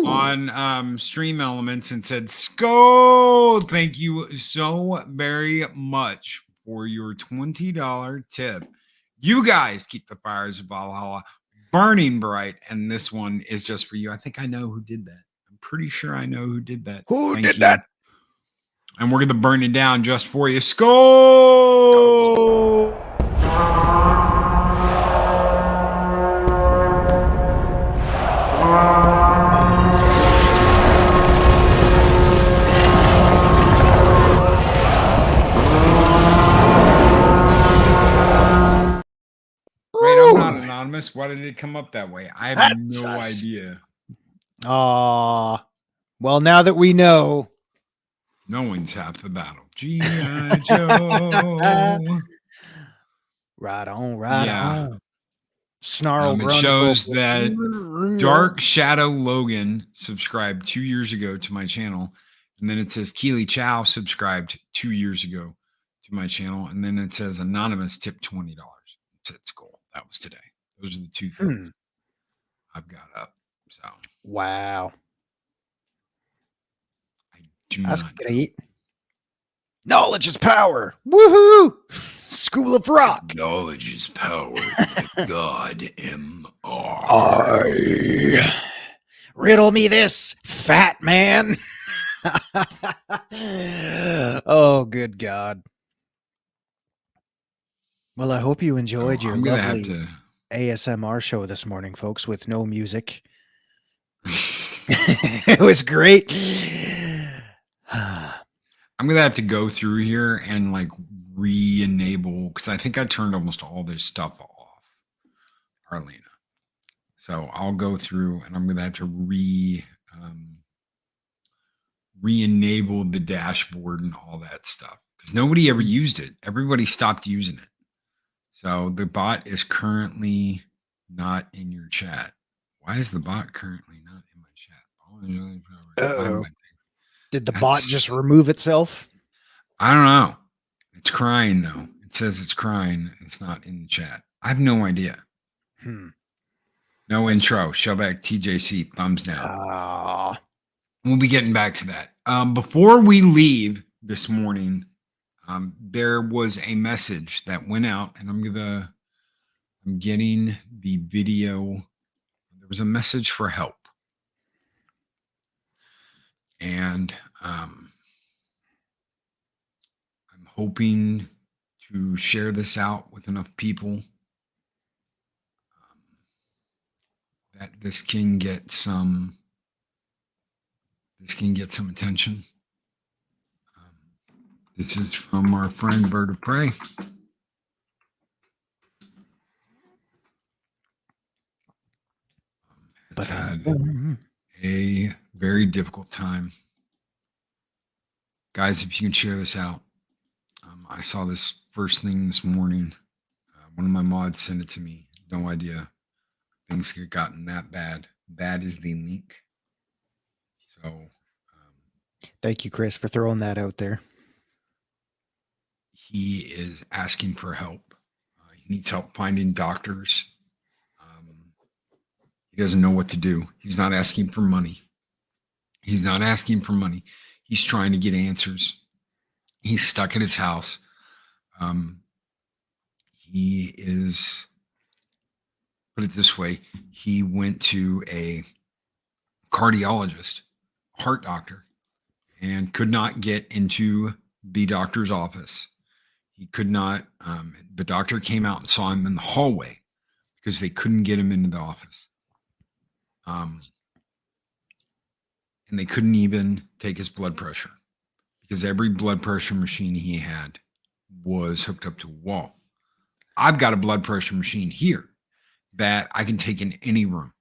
on Stream Elements and said, "Sko, thank you so very much for your $20 tip. You guys keep the fires of Valhalla burning bright, and this one is just for you." I think I know who did that. I'm pretty sure I know who did that. Who did that? And we're going to burn it down just for you. Sko! Wait, I'm not anonymous. Why did it come up that way? I have no idea. Well, now that we know, knowing's half the battle. G.I. Joe. Right on. Snarl. It shows that Dark Shadow Logan subscribed 2 years ago to my channel. And then it says Keely Chow subscribed 2 years ago to my channel. And then it says Anonymous tipped $20. It's cool. That was today. Those are the two things I've got up. So wow. That's great. Knowledge is power. Woohoo! School of Rock. Knowledge is power. God M.R. Riddle me this, fat man. Oh, good God. Well, I hope you enjoyed your lovely ASMR show this morning, folks, with no music. It was great. I'm going to have to go through here and like re-enable, because I think I turned almost all this stuff off, Arlena. So I'll go through and I'm going to have to re-enable the dashboard and all that stuff, because nobody ever used it. Everybody stopped using it. So the bot is currently not in your chat. Why is the bot currently not in my chat? Uh-oh. Did the bot just remove itself? I don't know. It's crying though. It says it's crying. It's not in the chat. I have no idea. No intro. Shellback TJC. Thumbs down. We'll be getting back to that. Before we leave this morning, there was a message that went out, and I'm getting the video. There was a message for help. And I'm hoping to share this out with enough people that this can get some attention. This is from our friend Bird of Prey. It's had a very difficult time. Guys, if you can share this out. I saw this first thing this morning. One of my mods sent it to me. No idea things had gotten that bad. That is the link. So thank you, Chris, for throwing that out there. He is asking for help. He needs help finding doctors. He doesn't know what to do. He's not asking for money. He's trying to get answers. He's stuck at his house. He is, put it this way, he went to a cardiologist, heart doctor and could not get into the doctor's office. He could not, the doctor came out and saw him in the hallway because they couldn't get him into the office. And they couldn't even take his blood pressure because every blood pressure machine he had was hooked up to a wall. I've got a blood pressure machine here that I can take in any room.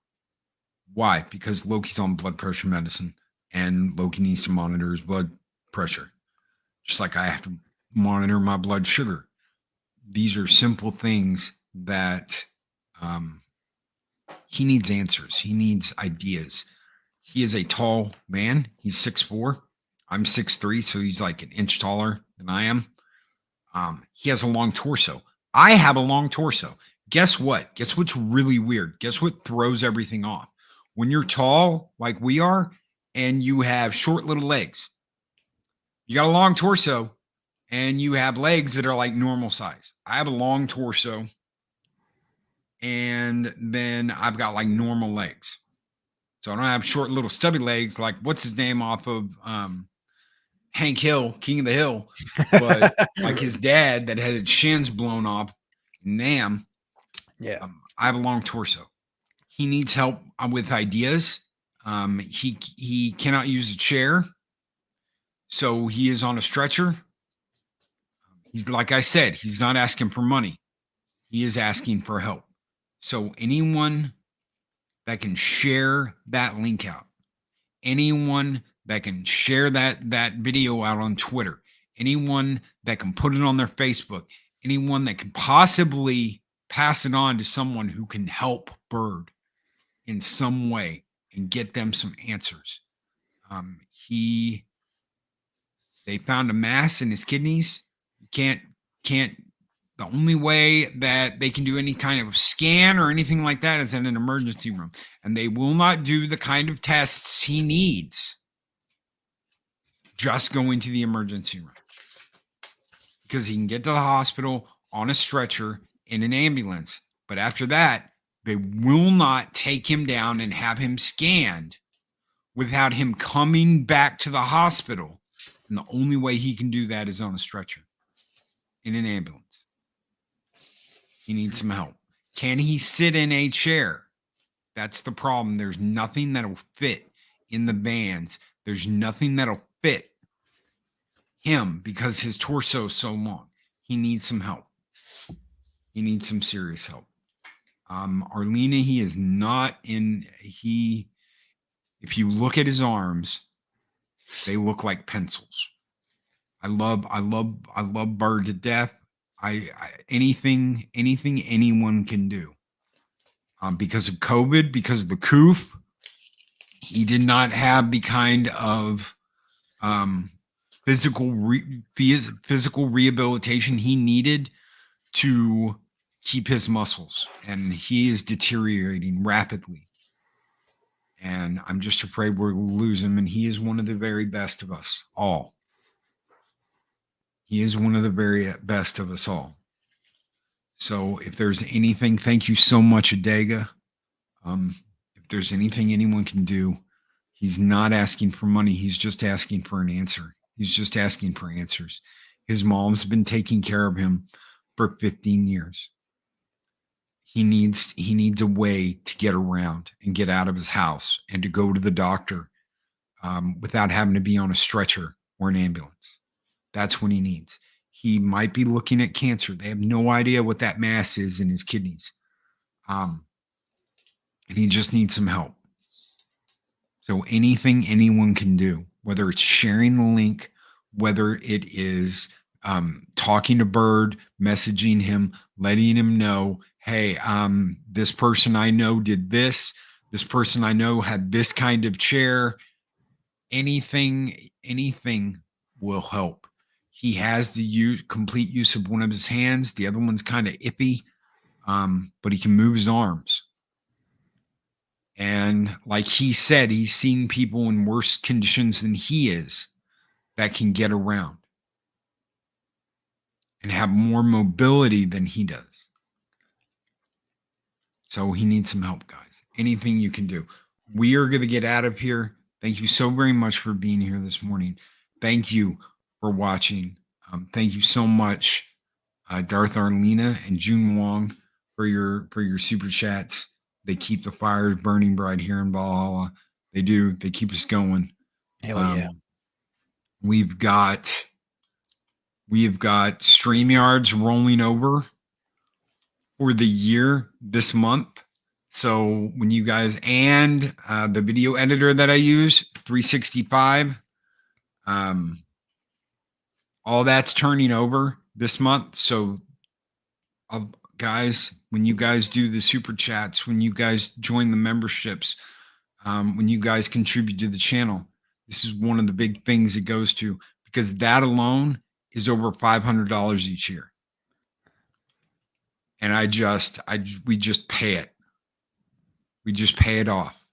Why? Because Loki's on blood pressure medicine and Loki needs to monitor his blood pressure. Just like I have to monitor my blood sugar. These are simple things that he needs answers. He needs ideas. He is a tall man. He's 6'4". I'm 6'3", so he's like an inch taller than I am. He has a long torso. I have a long torso. Guess what? Guess what's really weird? Guess what throws everything off? When you're tall, like we are, and you have short little legs. You got a long torso, and you have legs that are like normal size. I have a long torso, and then I've got like normal legs. So I don't have short little stubby legs like what's his name off of Hank Hill, King of the Hill, but like his dad that had his shins blown off. Nam. Yeah. I have a long torso. He needs help with ideas. He cannot use a chair, so he is on a stretcher. He's, like I said, he's not asking for money. He is asking for help. So anyone that can share that link out, anyone that can share that video out on Twitter, anyone that can put it on their Facebook, anyone that can possibly pass it on to someone who can help Bird in some way and get them some answers. They found a mass in his kidneys. Can't the only way that they can do any kind of scan or anything like that is in an emergency room, and they will not do the kind of tests he needs. Just go into the emergency room because he can get to the hospital on a stretcher in an ambulance. But after that, they will not take him down and have him scanned without him coming back to the hospital. And the only way he can do that is on a stretcher in an ambulance. He needs some help. Can he sit in a chair? That's the problem. There's nothing that'll fit in the vans. There's nothing that'll fit him because his torso is so long. He needs some help. He needs some serious help. Arlena, he is not in. If you look at his arms, they look like pencils. I love Bird to death. Anything anyone can do. Because of COVID, because of the coof, he did not have the kind of physical rehabilitation he needed to keep his muscles, and he is deteriorating rapidly. And I'm just afraid we're going to lose him, and he is one of the very best of us all. He is one of the very best of us all. So if there's anything, thank you so much, Adega. If there's anything anyone can do, he's not asking for money. He's just asking for an answer. He's just asking for answers. His mom's been taking care of him for 15 years. He needs a way to get around and get out of his house and to go to the doctor without having to be on a stretcher or an ambulance. That's what he needs. He might be looking at cancer. They have no idea what that mass is in his kidneys. And he just needs some help. So anything anyone can do, whether it's sharing the link, whether it is talking to Bird, messaging him, letting him know, hey, this person I know did this. This person I know had this kind of chair. Anything will help. He has the complete use of one of his hands. The other one's kind of iffy, but he can move his arms. And like he said, he's seen people in worse conditions than he is that can get around and have more mobility than he does. So he needs some help, guys. Anything you can do. We are going to get out of here. Thank you so very much for being here this morning. Thank you for watching. Thank you so much, Darth Arlena and June Wong, for your super chats. They keep the fires burning bright here in Valhalla. They do. They keep us going. Hell yeah. We've got StreamYards rolling over for the year this month. So when you guys, and the video editor that I use, 365, all that's turning over this month. So guys, when you guys do the super chats, when you guys join the memberships, when you guys contribute to the channel, this is one of the big things it goes to, because that alone is over $500 each year. And we just pay it. We just pay it off.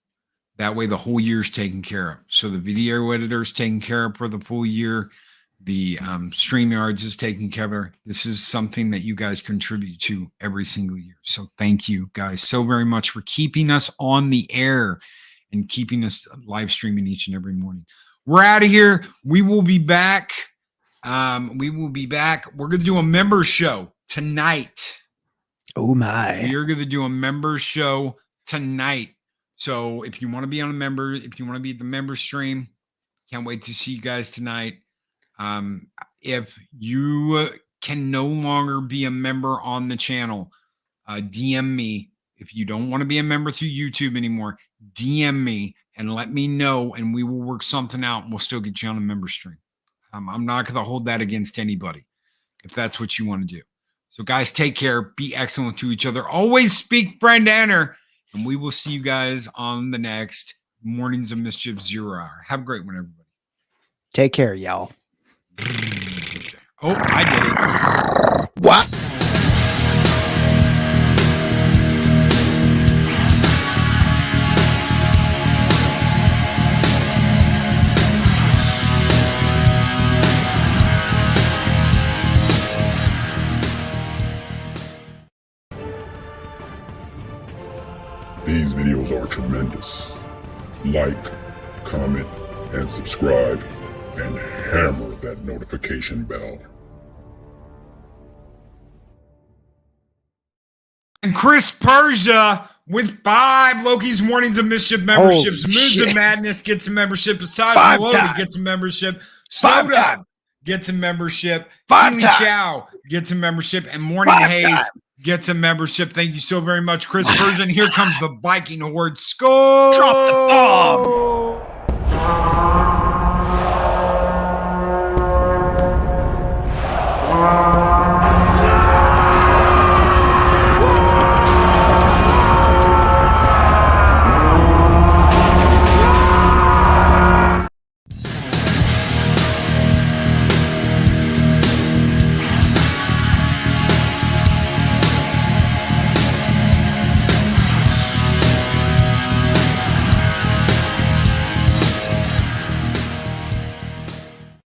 That way the whole year's taken care of. So the video editor is taken care of for the full year. The StreamYards is taken care of. This is something that you guys contribute to every single year. So thank you guys so very much for keeping us on the air and keeping us live streaming each and every morning. We're out of here. We will be back. We're going to do a member show tonight. Oh my. We are going to do a member show tonight. So if you want to be on a member, if you want to be at the member stream, can't wait to see you guys tonight. If you can no longer be a member on the channel, DM me. If you don't want to be a member through YouTube anymore, DM me and let me know, and we will work something out, and we'll still get you on a member stream. I'm not going to hold that against anybody if that's what you want to do. So guys, take care. Be excellent to each other. Always speak friend honor, and we will see you guys on the next Mornings of Mischief ZeroHour. Have a great one, everybody. Take care, y'all. Oh, I did it. What? These videos are tremendous. Like, comment, and subscribe, and hammer that notification bell. And Chris Persia with 5 Loki's Mornings of Mischief memberships. Holy Moods shit. of Madness gets a membership. Asaj 5 Loki times. gets a membership. 5 Soda times. gets a membership. 5 Keely times. Chow gets a membership. And Morning 5 Haze times. gets a membership. Thank you so very much, Chris Persia. And here comes the Viking Horde. Score! Drop the bomb.